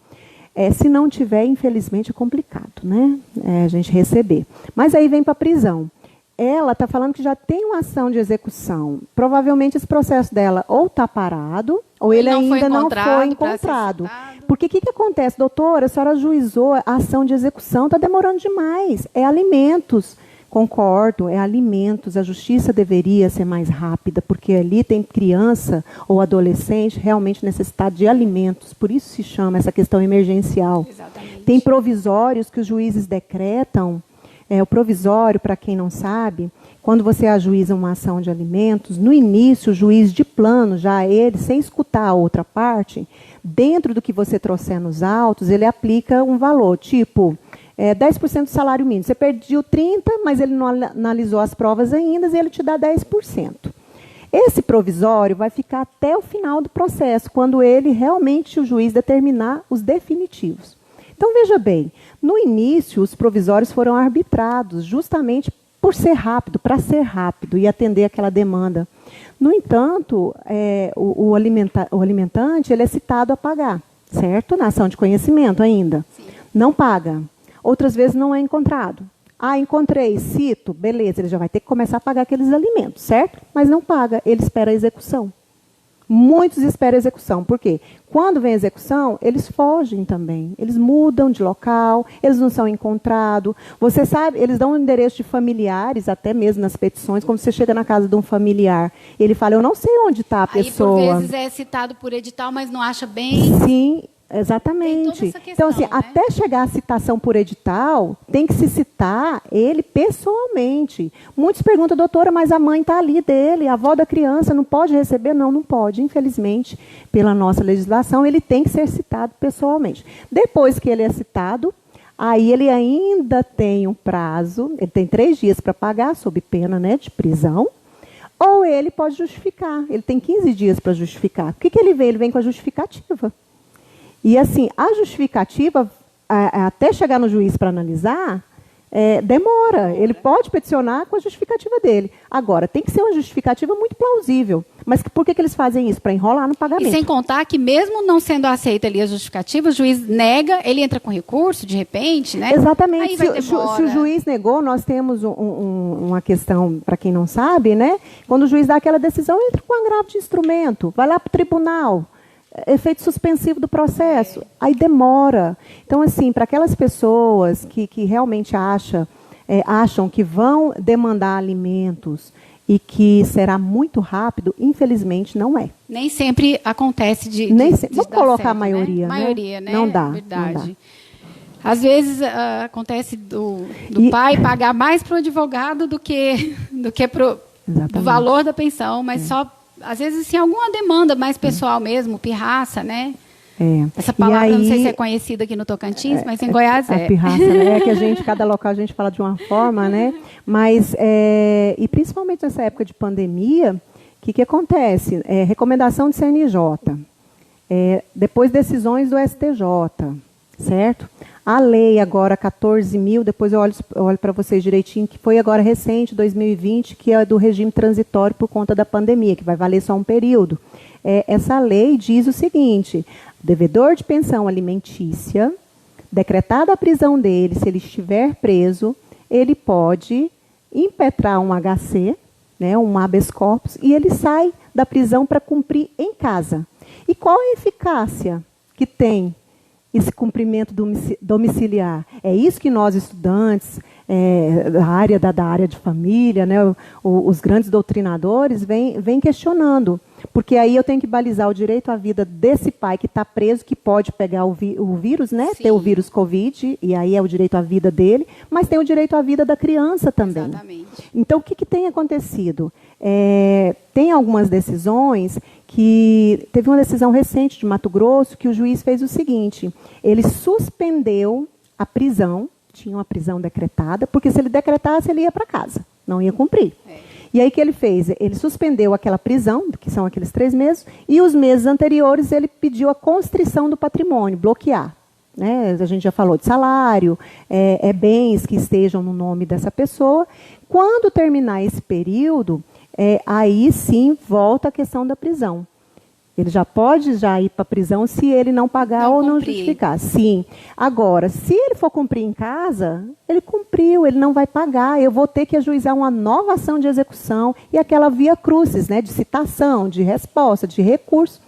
Se não tiver, infelizmente, é complicado, né? A gente receber. Mas aí vem para a prisão. Ela está falando que já tem uma ação de execução. Provavelmente esse processo dela ou está parado, ou ele ainda não foi encontrado. Porque o que acontece, doutora? A senhora ajuizou a ação de execução, está demorando demais. É alimentos. Concordo, é alimentos. A justiça deveria ser mais rápida, porque ali tem criança ou adolescente realmente necessitado de alimentos. Por isso se chama essa questão emergencial. Exatamente. Tem provisórios que os juízes decretam. O provisório, para quem não sabe, quando você ajuiza uma ação de alimentos, no início, o juiz de plano, já ele, sem escutar a outra parte, dentro do que você trouxer nos autos, ele aplica um valor, tipo 10% do salário mínimo. Você pediu 30%, mas ele não analisou as provas ainda e ele te dá 10%. Esse provisório vai ficar até o final do processo, quando ele realmente, o juiz, determinar os definitivos. Então, veja bem, no início, os provisórios foram arbitrados justamente por ser rápido, para ser rápido e atender aquela demanda No entanto, o alimentante ele é citado a pagar, certo? Na ação de conhecimento ainda. Sim. Não paga. Outras vezes não é encontrado. Ah, encontrei, cito, beleza, ele já vai ter que começar a pagar aqueles alimentos, certo? Mas não paga, ele espera a execução. Muitos esperam a execução. Por quê? Quando vem a execução, eles fogem também. Eles mudam de local, eles não são encontrados. Você sabe, eles dão um endereço de familiares, até mesmo nas petições, quando você chega na casa de um familiar, ele fala, eu não sei onde está a pessoa. Aí, por vezes, é citado por edital, mas não acha bem. Sim, exatamente. Questão, então, assim, né? Até chegar a citação por edital, tem que se citar ele pessoalmente. Muitos perguntam, doutora, mas a mãe está ali dele, a avó da criança não pode receber? Não, não pode. Infelizmente, pela nossa legislação, ele tem que ser citado pessoalmente. Depois que ele é citado, aí ele ainda tem um prazo, ele tem 3 dias para pagar, sob pena, né, de prisão, ou ele pode justificar. Ele tem 15 dias para justificar. O que ele vem? Ele vem com a justificativa. E assim, a justificativa, até chegar no juiz para analisar, demora. Ele pode peticionar com a justificativa dele. Agora, tem que ser uma justificativa muito plausível. Mas por que eles fazem isso? Para enrolar no pagamento. E sem contar que, mesmo não sendo aceita ali a justificativa, o juiz nega, ele entra com recurso, de repente, né? Exatamente. Se o juiz negou, nós temos uma questão, para quem não sabe, né? Quando o juiz dá aquela decisão, entra com um agravo de instrumento, vai lá para o tribunal. Efeito suspensivo do processo, aí demora. Então, assim, para aquelas pessoas que realmente acham que vão demandar alimentos e que será muito rápido, infelizmente não é. Nem sempre acontece de vamos colocar certo, a maioria, né? Maioria, né? Não dá. Verdade. Não dá. Às vezes acontece do pai pagar mais para o advogado do que para o valor da pensão, mas só às vezes, sim, alguma demanda mais pessoal mesmo, pirraça, né? Essa palavra, não sei se é conhecida aqui no Tocantins, mas em Goiás é. A pirraça, né? É que cada local a gente fala de uma forma, né? Mas, e principalmente nessa época de pandemia, o que acontece? Recomendação de CNJ, depois decisões do STJ, certo? A lei agora 14.000, depois eu olho para vocês direitinho, que foi agora recente, 2020, que é do regime transitório por conta da pandemia, que vai valer só um período. Essa lei diz o seguinte, devedor de pensão alimentícia, decretada a prisão dele, se ele estiver preso, ele pode impetrar um HC, né, um habeas corpus, e ele sai da prisão para cumprir em casa. E qual a eficácia que tem esse cumprimento domiciliar? É isso que nós, estudantes da área de família, né, os grandes doutrinadores, vêm questionando. Porque aí eu tenho que balizar o direito à vida desse pai que está preso, que pode pegar o vírus, né, ter o vírus Covid, e aí é o direito à vida dele, mas tem o direito à vida da criança também. Exatamente. Então, o que tem acontecido? Tem algumas decisões que... Teve uma decisão recente de Mato Grosso que o juiz fez o seguinte, ele suspendeu a prisão, tinha uma prisão decretada, porque se ele decretasse, ele ia para casa, não ia cumprir. E aí o que ele fez? Ele suspendeu aquela prisão, que são aqueles 3 meses, e os meses anteriores ele pediu a constrição do patrimônio, bloquear. Né? A gente já falou de salário, bens que estejam no nome dessa pessoa. Quando terminar esse período, aí sim volta a questão da prisão. Ele já pode ir para a prisão se ele não pagar ou não justificar. Sim. Agora, se ele for cumprir em casa, ele cumpriu, ele não vai pagar. Eu vou ter que ajuizar uma nova ação de execução e aquela via crucis, né, de citação, de resposta, de recurso.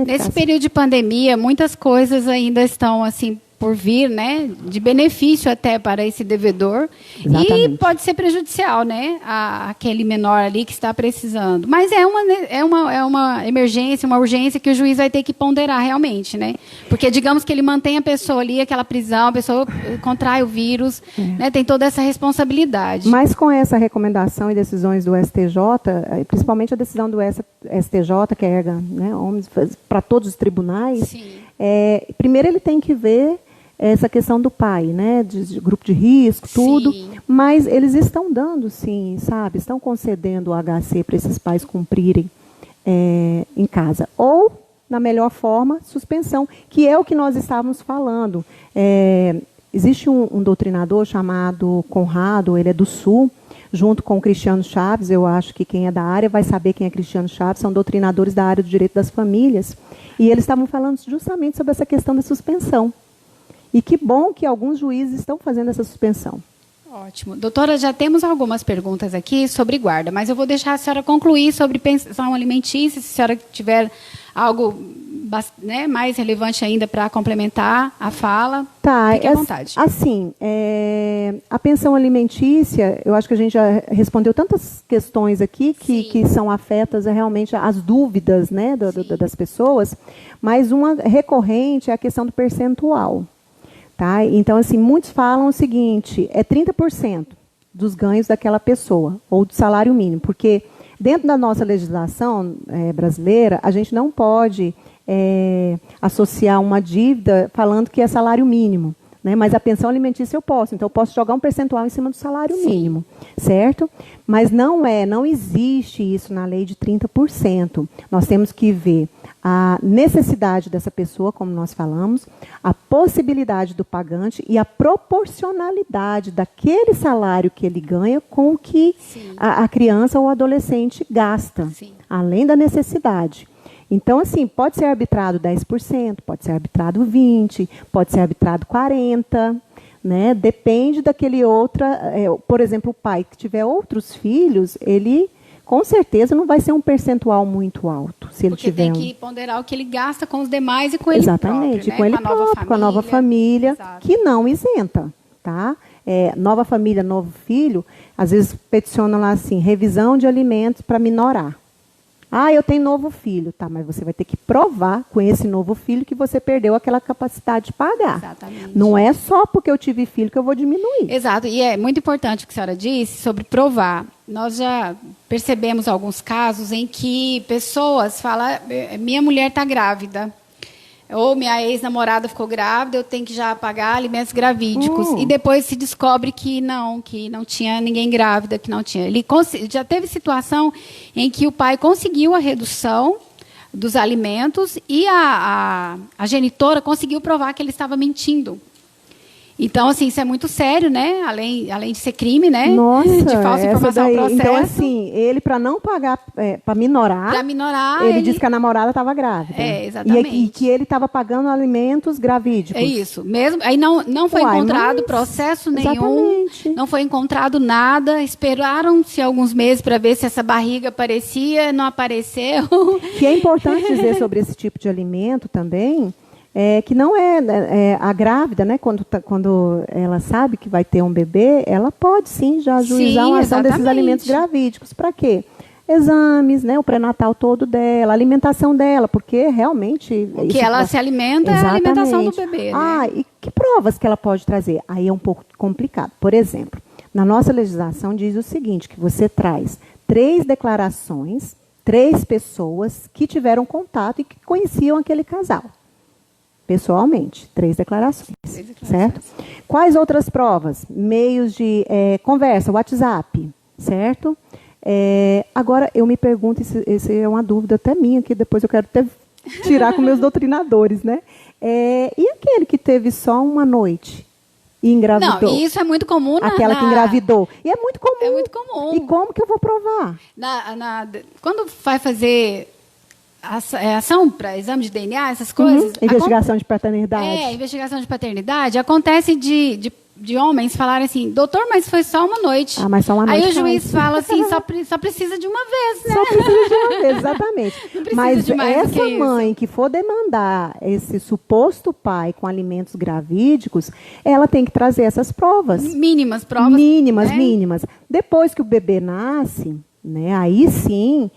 Nesse período de pandemia, muitas coisas ainda estão assim por vir, né, de benefício até para esse devedor. Exatamente. E pode ser prejudicial, né, aquele menor ali que está precisando. Mas é uma emergência, uma urgência que o juiz vai ter que ponderar realmente, né? Porque digamos que ele mantém a pessoa ali, aquela prisão, a pessoa contrai o vírus, né, tem toda essa responsabilidade. Mas com essa recomendação e decisões do STJ, principalmente a decisão do STJ, que erga, né, para todos os tribunais, primeiro ele tem que ver essa questão do pai, né, de grupo de risco, tudo, mas eles estão dando, sim, sabe, estão concedendo o HC para esses pais cumprirem em casa. Ou, na melhor forma, suspensão, que é o que nós estávamos falando. Existe um doutrinador chamado Conrado, ele é do Sul, junto com o Cristiano Chaves. Eu acho que quem é da área vai saber quem é Cristiano Chaves, são doutrinadores da área do direito das famílias. E eles estavam falando justamente sobre essa questão da suspensão. E que bom que alguns juízes estão fazendo essa suspensão. Ótimo. Doutora, já temos algumas perguntas aqui sobre guarda, mas eu vou deixar a senhora concluir sobre pensão alimentícia, se a senhora tiver algo, né, mais relevante ainda para complementar a fala. Tá, fique à vontade. Assim, a pensão alimentícia, eu acho que a gente já respondeu tantas questões aqui que são afetas realmente às dúvidas, né, das pessoas, mas uma recorrente é a questão do percentual. Tá? Então, assim, muitos falam o seguinte, é 30% dos ganhos daquela pessoa, ou do salário mínimo, porque dentro da nossa legislação brasileira, a gente não pode associar uma dívida falando que é salário mínimo, né? Mas a pensão alimentícia eu posso, então eu posso jogar um percentual em cima do salário mínimo, certo? Mas não existe isso na lei de 30%. Nós temos que ver a necessidade dessa pessoa, como nós falamos, a possibilidade do pagante e a proporcionalidade daquele salário que ele ganha com o que a criança ou o adolescente gasta, além da necessidade. Então, assim, pode ser arbitrado 10%, pode ser arbitrado 20%, pode ser arbitrado 40%, né? Depende daquele por exemplo, o pai que tiver outros filhos, ele com certeza não vai ser um percentual muito alto. Se ele Porque tiver tem que ponderar o que ele gasta com os demais e com ele Exatamente, próprio, né? com ele próprio, com a nova família, que não isenta, tá? Nova família, novo filho, às vezes peticiona lá assim, revisão de alimentos para minorar. Ah, eu tenho novo filho, tá? Mas você vai ter que provar com esse novo filho que você perdeu aquela capacidade de pagar. Exatamente. Não é só porque eu tive filho que eu vou diminuir. Exato, e é muito importante o que a senhora disse sobre provar. Nós já percebemos alguns casos em que pessoas falam, minha mulher está grávida, ou minha ex-namorada ficou grávida, eu tenho que já pagar alimentos gravídicos. E depois se descobre que não tinha ninguém grávida, que não tinha. Já teve situação em que o pai conseguiu a redução dos alimentos e a genitora conseguiu provar que ele estava mentindo. Então, assim, isso é muito sério, né? Além de ser crime, né? Nossa, de falsa informação ao processo. Então, assim, ele, para não pagar, para minorar, ele disse que a namorada estava grávida. Exatamente. E que ele estava pagando alimentos gravídicos. É isso. Mesmo, aí não foi encontrado processo nenhum, exatamente. Não foi encontrado nada, esperaram-se alguns meses para ver se essa barriga aparecia, não apareceu. Que é importante dizer sobre esse tipo de alimento também, que não a grávida, né, quando ela sabe que vai ter um bebê, ela pode sim já ajuizar uma ação desses alimentos gravídicos. Para quê? Exames, né, o pré-natal todo dela, a alimentação dela, porque realmente... O que ela se alimenta é a alimentação do bebê. Né? E que provas que ela pode trazer? Aí é um pouco complicado. Por exemplo, na nossa legislação diz o seguinte, que você traz 3 declarações, 3 pessoas que tiveram contato e que conheciam aquele casal. Pessoalmente, 3 declarações, certo? Quais outras provas? Meios de conversa, WhatsApp, certo? Agora, eu me pergunto, essa é uma dúvida até minha, que depois eu quero até tirar com meus doutrinadores, né? E aquele que teve só uma noite e engravidou? Não, isso é muito comum. Aquela que engravidou. E é muito comum. É muito comum. E como que eu vou provar? Quando vai fazer... ação para exame de DNA, essas coisas. Investigação de paternidade. Investigação de paternidade. Acontece de homens falarem assim, doutor, mas foi só uma noite. Mas só uma noite. Aí o juiz fala assim, só precisa de uma vez, né? Só precisa de uma vez, exatamente. Não precisa mas de mais essa do que mãe isso. que for demandar esse suposto pai com alimentos gravídicos, ela tem que trazer essas provas. Mínimas provas. Mínimas. Depois que o bebê nasce, né, aí sim...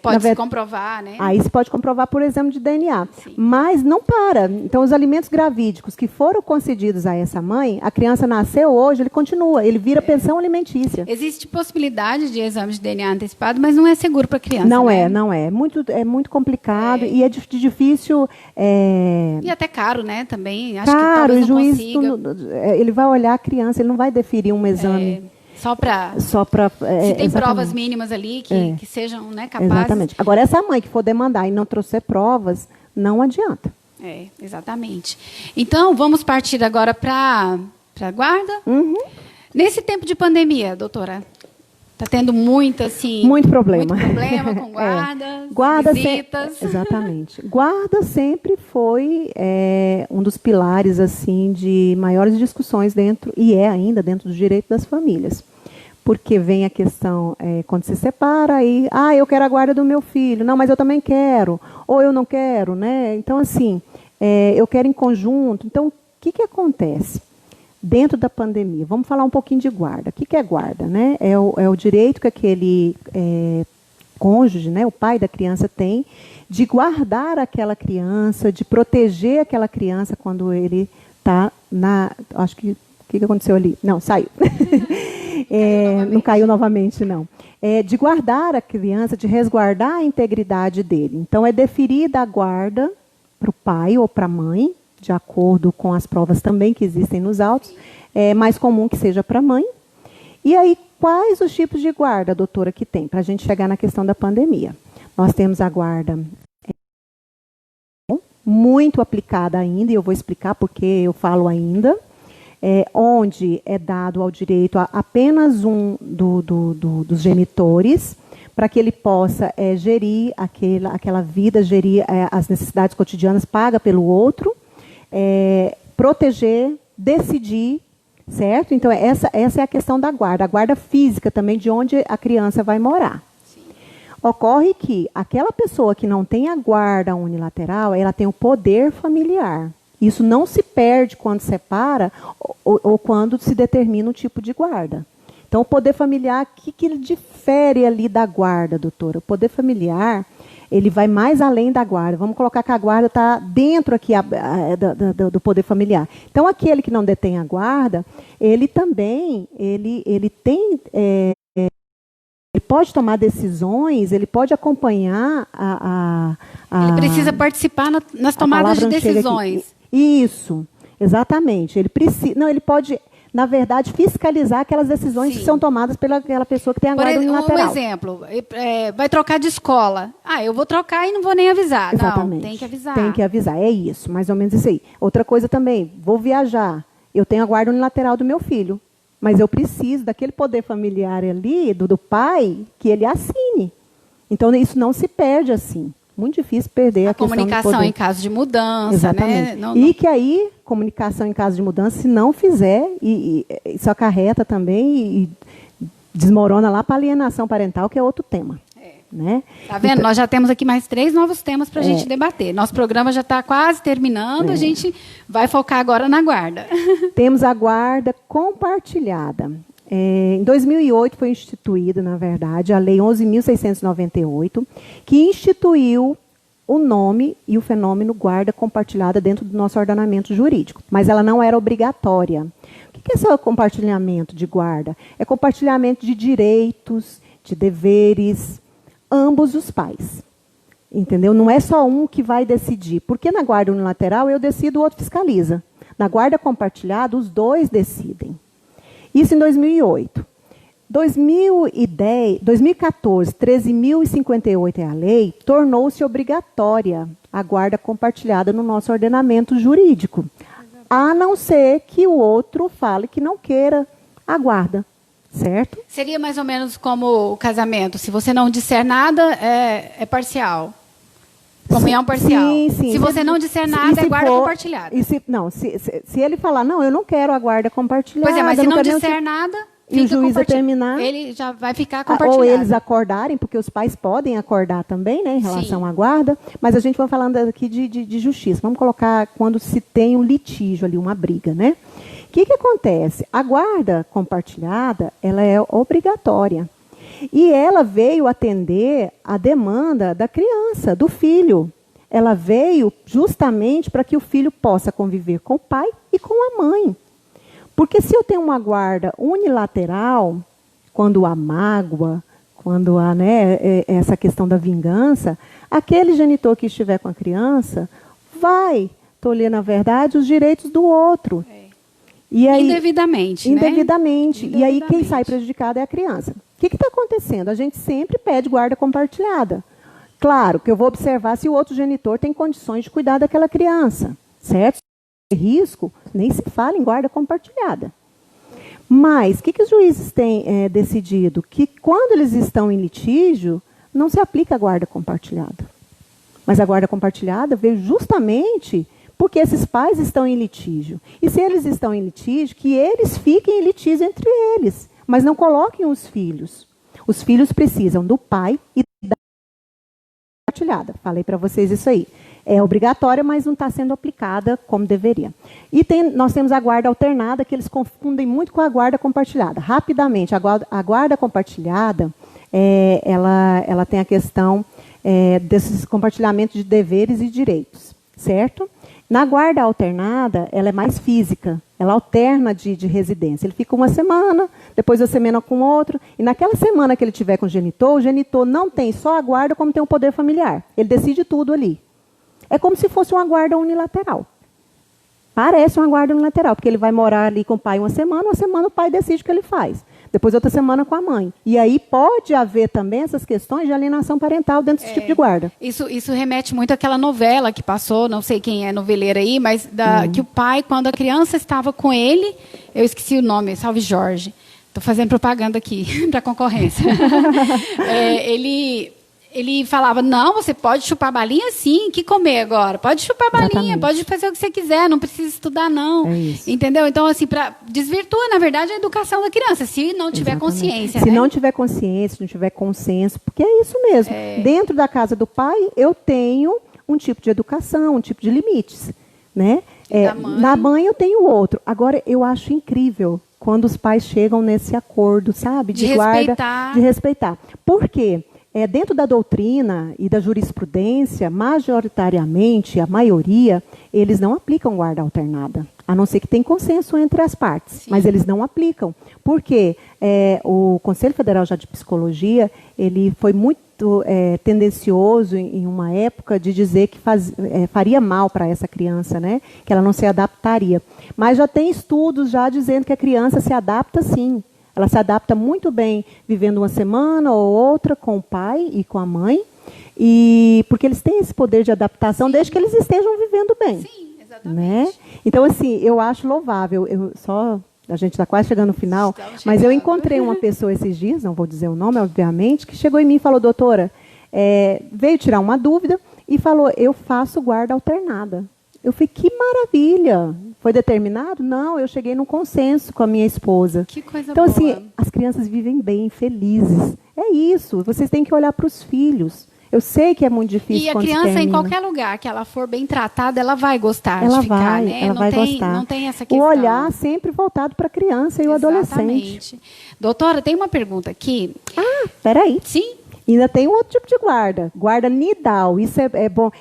pode-se comprovar, né? Aí se pode comprovar por exame de DNA. Sim. Mas não para. Então, os alimentos gravídicos que foram concedidos a essa mãe, a criança nasceu hoje, ele continua, ele vira pensão alimentícia. Existe possibilidade de exame de DNA antecipado, mas não é seguro para a criança. Não né? não é. É muito complicado e é difícil. E até caro, né? Também. Acho Caro, que talvez o juiz consiga. ele vai olhar a criança, ele não vai deferir um exame. Só para... Se tem provas mínimas ali que sejam, né, capazes... Exatamente. Agora, essa mãe que for demandar e não trouxer provas, não adianta. Exatamente. Então, vamos partir agora para a guarda. Nesse tempo de pandemia, doutora, está tendo muito, assim... Muito problema. Muito problema com guardas, guarda visitas. Exatamente. Guarda sempre foi um dos pilares, assim, de maiores discussões dentro, e é ainda dentro do direito das famílias. Porque vem a questão, quando se separa, aí, eu quero a guarda do meu filho. Não, mas eu também quero. Ou eu não quero, né? Então, assim, eu quero em conjunto. Então, o que acontece? Dentro da pandemia, vamos falar um pouquinho de guarda. O que é guarda, né? É o direito que aquele cônjuge, né, o pai da criança tem, de guardar aquela criança, de proteger aquela criança quando ele está na... Acho que... O que aconteceu ali? Não, saiu. Não caiu novamente, não. De guardar a criança, de resguardar a integridade dele. Então, é deferida a guarda para o pai ou para a mãe, de acordo com as provas também que existem nos autos. É mais comum que seja para a mãe. E aí, quais os tipos de guarda, doutora, que tem? Para a gente chegar na questão da pandemia. Nós temos a guarda muito aplicada ainda, e eu vou explicar porque eu falo ainda, onde é dado ao direito apenas um dos genitores, para que ele possa gerir aquela vida, gerir as necessidades cotidianas, paga pelo outro, proteger, decidir, certo? Então, essa é a questão da guarda. A guarda física também, de onde a criança vai morar. Sim. Ocorre que aquela pessoa que não tem a guarda unilateral, ela tem o poder familiar. Isso não se perde quando separa ou quando se determina um tipo de guarda. Então, o poder familiar, o que ele difere ali da guarda, doutora? O poder familiar, ele vai mais além da guarda. Vamos colocar que a guarda está dentro aqui do poder familiar. Então, aquele que não detém a guarda, ele também, ele tem... ele pode tomar decisões, ele pode acompanhar Ele precisa participar nas tomadas de decisões. Isso, exatamente. Ele pode, na verdade, fiscalizar aquelas decisões que são tomadas pelaquela pessoa que tem a guarda unilateral. Um exemplo, vai trocar de escola. Eu vou trocar e não vou nem avisar. Exatamente. Não, tem que avisar. Tem que avisar, é isso, mais ou menos isso aí. Outra coisa também, vou viajar, eu tenho a guarda unilateral do meu filho, mas eu preciso daquele poder familiar ali, do pai, que ele assine. Então, isso não se perde assim. Muito difícil perder a questão do comunicação poder. Em caso de mudança, exatamente, né? E que aí, comunicação em caso de mudança, se não fizer, isso acarreta também e desmorona lá para alienação parental, que é outro tema. Né? Tá vendo? Então, nós já temos aqui mais 3 novos temas para a gente debater. Nosso programa já está quase terminando, a gente vai focar agora na guarda. Temos a guarda compartilhada. Em 2008 foi instituída, na verdade, a Lei 11.698, que instituiu o nome e o fenômeno guarda compartilhada dentro do nosso ordenamento jurídico. Mas ela não era obrigatória. O que é esse compartilhamento de guarda? É compartilhamento de direitos, de deveres, ambos os pais. Entendeu? Não é só um que vai decidir. Porque na guarda unilateral eu decido, o outro fiscaliza. Na guarda compartilhada, os dois decidem. Isso em 2008. 2014, 13.058 é a lei, tornou-se obrigatória a guarda compartilhada no nosso ordenamento jurídico. A não ser que o outro fale que não queira a guarda. Certo? Seria mais ou menos como o casamento. Se você não disser nada, é parcial. Comunhão parcial. Sim, sim. Se você não disser nada, é guarda compartilhada. Se ele falar, não, eu não quero a guarda compartilhada. Pois é, mas se não disser nada, e o juiz determinar, ele já vai ficar compartilhado. Ou eles acordarem, porque os pais podem acordar também, né, em relação à guarda. Mas a gente vai falando aqui de justiça. Vamos colocar quando se tem um litígio ali, uma briga, né? O que acontece? A guarda compartilhada, ela é obrigatória. E ela veio atender a demanda da criança, do filho. Ela veio justamente para que o filho possa conviver com o pai e com a mãe. Porque se eu tenho uma guarda unilateral, quando há mágoa, quando há essa questão da vingança, aquele genitor que estiver com a criança vai tolher, na verdade, os direitos do outro. E aí, indevidamente. E aí quem sai prejudicado é a criança. O que está acontecendo? A gente sempre pede guarda compartilhada. Claro que eu vou observar se o outro genitor tem condições de cuidar daquela criança. Certo? Se risco, nem se fala em guarda compartilhada. Mas, o que os juízes têm decidido? Que quando eles estão em litígio, não se aplica a guarda compartilhada. Mas a guarda compartilhada veio justamente porque esses pais estão em litígio. E se eles estão em litígio, que eles fiquem em litígio entre eles, mas não coloquem os filhos. Os filhos precisam do pai e da compartilhada. Falei para vocês isso aí. É obrigatória, mas não está sendo aplicada como deveria. E nós temos a guarda alternada, que eles confundem muito com a guarda compartilhada. Rapidamente, a guarda compartilhada, ela tem a questão desses compartilhamentos de deveres e direitos, certo? Na guarda alternada, ela é mais física, ela alterna de residência. Ele fica uma semana, depois uma semana com outro, e naquela semana que ele tiver com o genitor não tem só a guarda, como tem o poder familiar. Ele decide tudo ali. É como se fosse uma guarda unilateral. Parece uma guarda unilateral, porque ele vai morar ali com o pai uma semana o pai decide o que ele faz. Depois outra semana com a mãe. E aí pode haver também essas questões de alienação parental dentro desse tipo de guarda. Isso remete muito àquela novela que passou, não sei quem é noveleira aí, mas que o pai, quando a criança estava com ele, eu esqueci o nome, Salve Jorge. Estou fazendo propaganda aqui para a concorrência. Ele falava, não, você pode chupar balinha sim, que comer agora? Pode chupar balinha, pode fazer o que você quiser, não precisa estudar não. É isso. Entendeu? Então, assim, desvirtua, na verdade, a educação da criança, se não tiver consciência. Se não tiver consciência, se não tiver consenso, porque é isso mesmo. Dentro da casa do pai, eu tenho um tipo de educação, um tipo de limites. Né? Na mãe eu tenho outro. Agora, eu acho incrível quando os pais chegam nesse acordo, sabe? De guarda, de respeitar. Por quê? Dentro da doutrina e da jurisprudência, majoritariamente, a maioria, eles não aplicam guarda alternada, a não ser que tenha consenso entre as partes. Sim. Mas eles não aplicam. Por quê? O Conselho Federal já de Psicologia, ele foi muito tendencioso em uma época de dizer que faria mal para essa criança, né? Que ela não se adaptaria. Mas já tem estudos já dizendo que a criança se adapta sim. Ela se adapta muito bem vivendo uma semana ou outra com o pai e com a mãe, porque eles têm esse poder de adaptação, sim, desde que eles estejam vivendo bem. Sim, exatamente. Né? Então, assim, eu acho louvável. A gente está quase chegando no final, mas eu encontrei uma pessoa esses dias, não vou dizer o nome, obviamente, que chegou em mim e falou, doutora, veio tirar uma dúvida e falou, eu faço guarda alternada. Eu falei, que maravilha! Foi determinado? Não, eu cheguei num consenso com a minha esposa. Que coisa então, boa. Assim, as crianças vivem bem, felizes. É isso, vocês têm que olhar para os filhos. Eu sei que é muito difícil. E a criança, em qualquer lugar que ela for bem tratada, ela vai gostar de ficar, né? Ela vai gostar. Não tem essa questão. O olhar sempre voltado para a criança e o adolescente. Doutora, tem uma pergunta aqui. Peraí. Sim. Ainda tem um outro tipo de guarda. Guarda nidal. Isso é bom.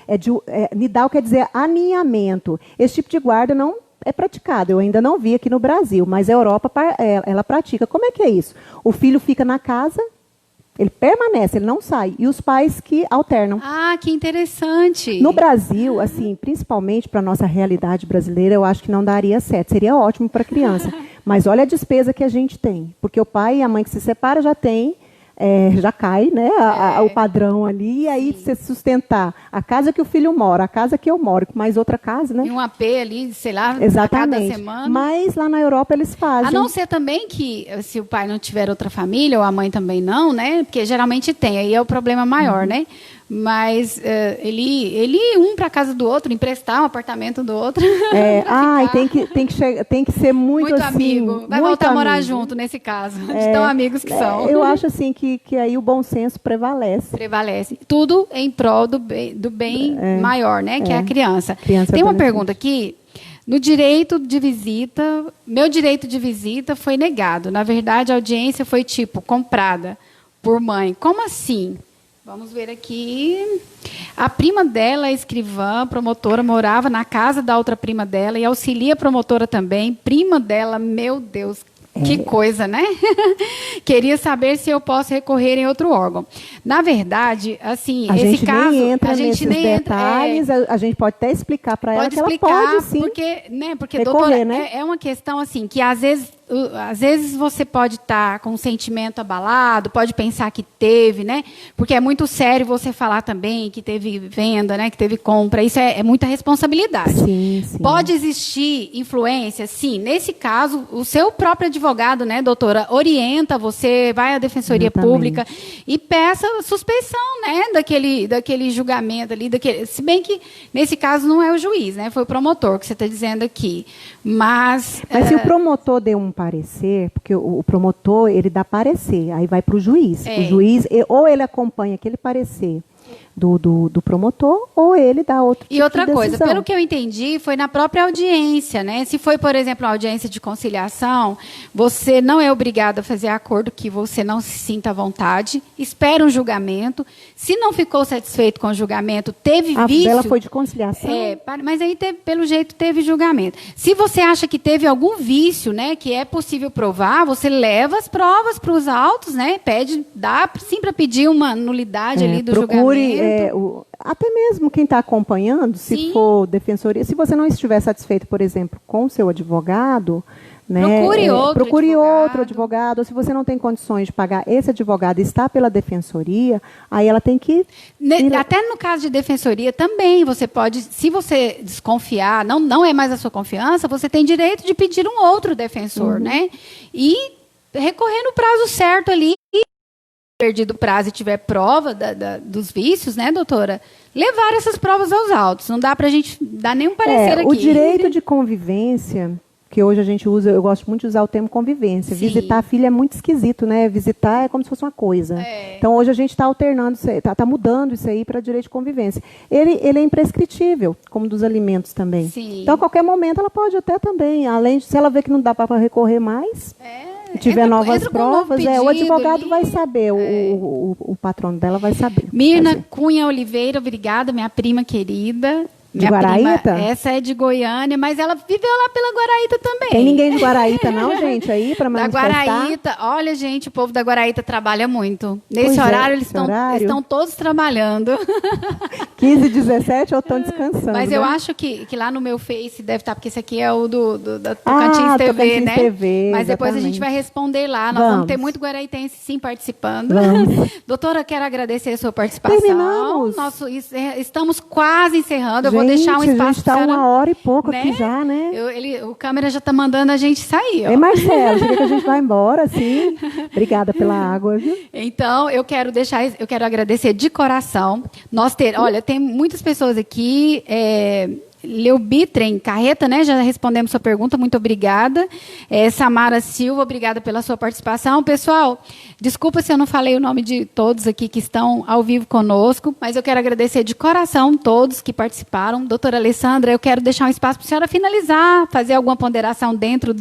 Nidal quer dizer aninhamento. Esse tipo de guarda não é praticado. Eu ainda não vi aqui no Brasil, mas a Europa ela pratica. Como é que é isso? O filho fica na casa, ele permanece, ele não sai. E os pais que alternam. Ah, que interessante. No Brasil, assim, principalmente para a nossa realidade brasileira, eu acho que não daria certo. Seria ótimo para a criança. Mas olha a despesa que a gente tem. Porque o pai e a mãe que se separam já tem... já cai, né, o padrão ali, e aí você sustentar a casa que o filho mora, a casa que eu moro, com mais outra casa, né? E um AP ali, sei lá, exatamente, cada semana. Mas lá na Europa eles fazem. A não ser também que, se o pai não tiver outra família, ou a mãe também não, né, porque geralmente tem, aí é o problema maior, né? Mas ele um para casa do outro, emprestar um apartamento do outro. Tem que ser muito assim, amigo. Vai voltar a morar junto nesse caso, de tão amigos que são. Eu acho assim que aí o bom senso prevalece. Prevalece. Tudo em prol do bem maior, né? Que é a criança. Tem uma pergunta aqui. No direito de visita, meu direito de visita foi negado. Na verdade, a audiência foi comprada por mãe. Como assim? Vamos ver aqui. A prima dela, a escrivã, promotora, morava na casa da outra prima dela e auxilia a promotora também. Prima dela, meu Deus, que coisa, né? Queria saber se eu posso recorrer em outro órgão. Na verdade, assim, esse caso... a gente nem entra nesses detalhes, a gente pode até explicar para ela que ela pode, sim, porque doutora, né? É uma questão, assim, que às vezes às vezes você pode estar com um sentimento abalado, pode pensar que teve, né? Porque é muito sério você falar também que teve venda, né? Que teve compra. Isso é muita responsabilidade. Sim, sim. Pode existir influência? Sim. Nesse caso, o seu próprio advogado, né, doutora, orienta você, vai à Defensoria Pública e peça suspeição, né, daquele julgamento ali, se bem que nesse caso não é o juiz, né? Foi o promotor que você está dizendo aqui. Mas se o promotor deu um parecer, porque o promotor, ele dá parecer, aí vai para o juiz. O juiz, ou ele acompanha aquele parecer do promotor, ou ele dá outro tipo de decisão. E outra coisa, pelo que eu entendi, foi na própria audiência, né? Se foi, por exemplo, a audiência de conciliação, você não é obrigado a fazer acordo que você não se sinta à vontade, espera um julgamento. Se não ficou satisfeito com o julgamento, teve vício... Ela foi de conciliação? Mas aí, pelo jeito, teve julgamento. Se você acha que teve algum vício, né, que é possível provar, você leva as provas para os autos, né? Dá sim para pedir uma nulidade ali do julgamento. Até mesmo quem está acompanhando, se for defensoria, se você não estiver satisfeito, por exemplo, com o seu advogado, né, procure outro advogado, ou se você não tem condições de pagar esse advogado e está pela defensoria, aí ela tem que... Até no caso de defensoria também, você pode, se você desconfiar, não é mais a sua confiança, você tem direito de pedir um outro defensor, né? E recorrer no prazo certo ali, perdido o prazo e tiver prova dos vícios, né, doutora? Levar essas provas aos autos. Não dá para a gente dar nenhum parecer aqui. O direito de convivência, que hoje a gente usa, eu gosto muito de usar o termo convivência. Sim. Visitar a filha é muito esquisito, né? Visitar é como se fosse uma coisa. Então, hoje a gente está alternando, está mudando isso aí para direito de convivência. Ele é imprescritível, como dos alimentos também. Sim. Então, a qualquer momento, ela pode até também, além de, se ela ver que não dá para recorrer mais... E tiver novas provas, o advogado vai saber, o patrono dela vai saber. Mirna Cunha Oliveira, obrigada, minha prima querida. De Guaraíta? Essa é de Goiânia, mas ela viveu lá pela Guaraíta também. Tem ninguém de Guaraíta não, gente, aí para manifestar? Da Guaraíta, olha, gente, o povo da Guaraíta trabalha muito. Nesse horário, eles estão todos trabalhando. 15 e 17 ou estão descansando. Mas eu acho que lá no meu Face deve estar, porque esse aqui é o do Tocantins TV, Tocantins né? TV, mas depois a gente vai responder lá. Nós vamos ter muito guaraítense, sim, participando. Vamos. Doutora, quero agradecer a sua participação. Terminamos. Estamos quase encerrando. Eu vou deixar um espaço. A gente está 1h e pouco aqui já, né? O câmera já está mandando a gente sair. Ó. Ei, Marcelo, você quer que a gente vá embora, sim? Obrigada pela água, viu? Então, eu quero agradecer de coração. Olha, tem muitas pessoas aqui. Leubitrem Carreta, né? Já respondemos sua pergunta, muito obrigada. Samara Silva, obrigada pela sua participação. Pessoal, desculpa se eu não falei o nome de todos aqui que estão ao vivo conosco, mas eu quero agradecer de coração todos que participaram. Doutora Alessandra, eu quero deixar um espaço para a senhora finalizar, fazer alguma ponderação dentro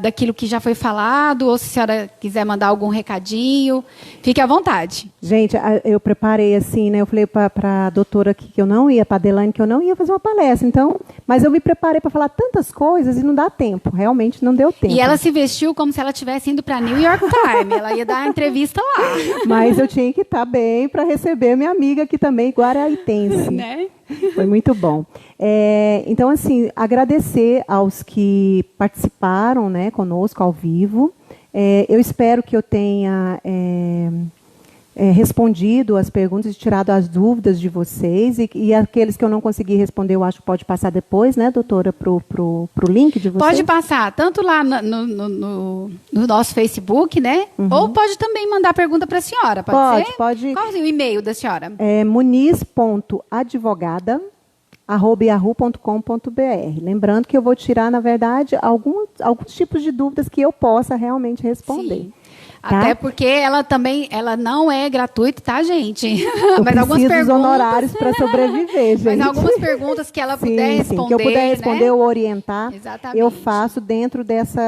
daquilo que já foi falado, ou se a senhora quiser mandar algum recadinho, fique à vontade. Gente, eu preparei assim, né? Eu falei para a doutora aqui que eu não ia, para a Adelane, que eu não ia fazer uma palestra, então, mas eu me preparei para falar tantas coisas e não dá tempo, realmente não deu tempo. E ela se vestiu como se ela estivesse indo para New York Times, ela ia dar a entrevista lá. Mas eu tinha que estar bem para receber minha amiga aqui também, guaraítense. Né? Foi muito bom. Então, assim, agradecer aos que participaram, né, conosco ao vivo. Eu espero que eu tenha respondido as perguntas e tirado as dúvidas de vocês. E aqueles que eu não consegui responder, eu acho que pode passar depois, né, doutora, pro link de vocês? Pode passar, tanto lá no nosso Facebook, né? Ou pode também mandar pergunta para a senhora, pode ser? Pode. Qual é o e-mail da senhora? muniz.advogada@yahoo.com.br. Lembrando que eu vou tirar, na verdade, alguns tipos de dúvidas que eu possa realmente responder. Sim. Tá? Até porque ela não é gratuita, tá, gente? Mas algumas perguntas, honorários para sobreviver, gente. Mas algumas perguntas que ela puder responder, que eu puder responder, né? Ou orientar, exatamente, eu faço dentro dessa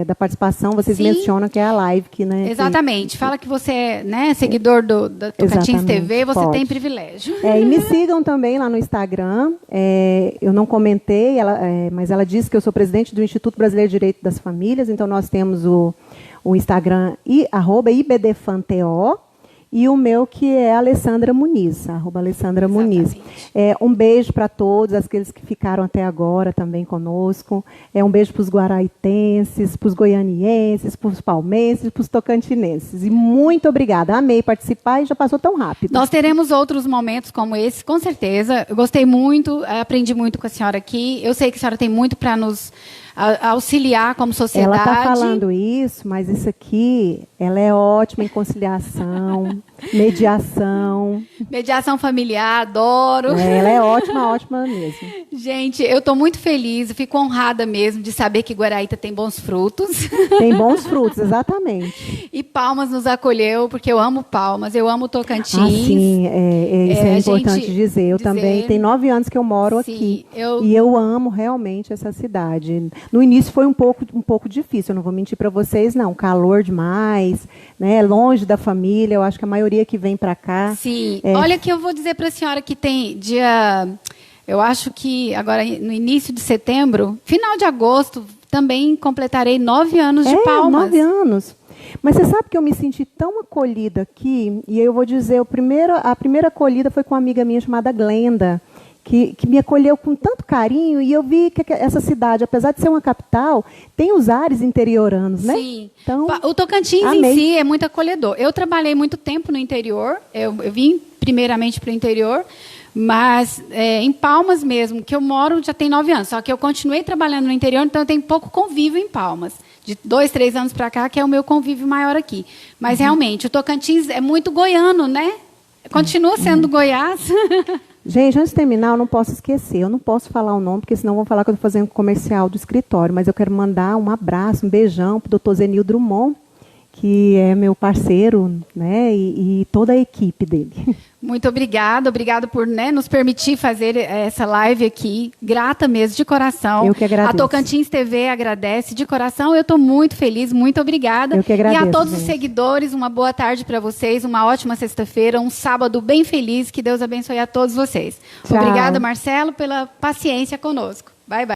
da participação. Vocês mencionam que é a live que, né? Exatamente. Fala que você é, né, seguidor da Tocantins TV, você tem privilégio. E me sigam também lá no Instagram. Eu não comentei, mas ela disse que eu sou presidente do Instituto Brasileiro de Direito das Famílias. Então nós temos o Instagram @ibdfanto e o meu que é Alessandra Muniz, @Alessandra Muniz. Um beijo para todos, aqueles que ficaram até agora também conosco. Um beijo para os guaraitenses, para os goianienses, para os palmenses, para os tocantinenses. E muito obrigada. Amei participar e já passou tão rápido. Nós teremos outros momentos como esse, com certeza. Eu gostei muito, aprendi muito com a senhora aqui. Eu sei que a senhora tem muito para nos auxiliar como sociedade. Ela está falando isso, mas isso aqui, ela é ótima em conciliação, mediação. Mediação familiar, adoro. Ela é ótima, ótima mesmo. Gente, eu estou muito feliz, fico honrada mesmo de saber que Guaraíta tem bons frutos. Tem bons frutos, exatamente. E Palmas nos acolheu, porque eu amo Palmas, eu amo Tocantins. Ah, sim, isso é importante dizer. Eu também, tem 9 anos que eu moro aqui. E eu amo realmente essa cidade. No início foi um pouco difícil, eu não vou mentir para vocês, não. Calor demais, né? Longe da família, eu acho que a maioria que vem para cá. Sim, olha que eu vou dizer para a senhora que tem dia... Eu acho que agora, no início de setembro, final de agosto, também completarei 9 anos de Palmas. 9 anos. Mas você sabe que eu me senti tão acolhida aqui, e eu vou dizer, a primeira acolhida foi com uma amiga minha chamada Glenda, que me acolheu com tanto carinho, e eu vi que essa cidade, apesar de ser uma capital, tem os ares interioranos, né? Sim. Então, o Tocantins amei. em si é muito acolhedor. Eu trabalhei muito tempo no interior, eu vim primeiramente para o interior, mas em Palmas mesmo, que eu moro já tem 9 anos, só que eu continuei trabalhando no interior, então eu tenho pouco convívio em Palmas. De 2, 3 anos para cá, que é o meu convívio maior aqui. Mas, realmente, o Tocantins é muito goiano, né? Continua sendo Goiás. Gente, antes de terminar, eu não posso esquecer. Eu não posso falar o nome, porque senão vão falar que eu estou fazendo comercial do escritório. Mas eu quero mandar um abraço, um beijão para o Dr. Zenil Drummond, que é meu parceiro, né, e toda a equipe dele. Muito obrigada por nos permitir fazer essa live aqui. Grata mesmo, de coração. Eu que agradeço. A Tocantins TV agradece de coração. Eu estou muito feliz, muito obrigada. Eu que agradeço, e a todos gente. os seguidores, uma boa tarde para vocês, uma ótima sexta-feira, um sábado bem feliz. Que Deus abençoe a todos vocês. Tchau. Obrigada, Marcelo, pela paciência conosco. Bye, bye.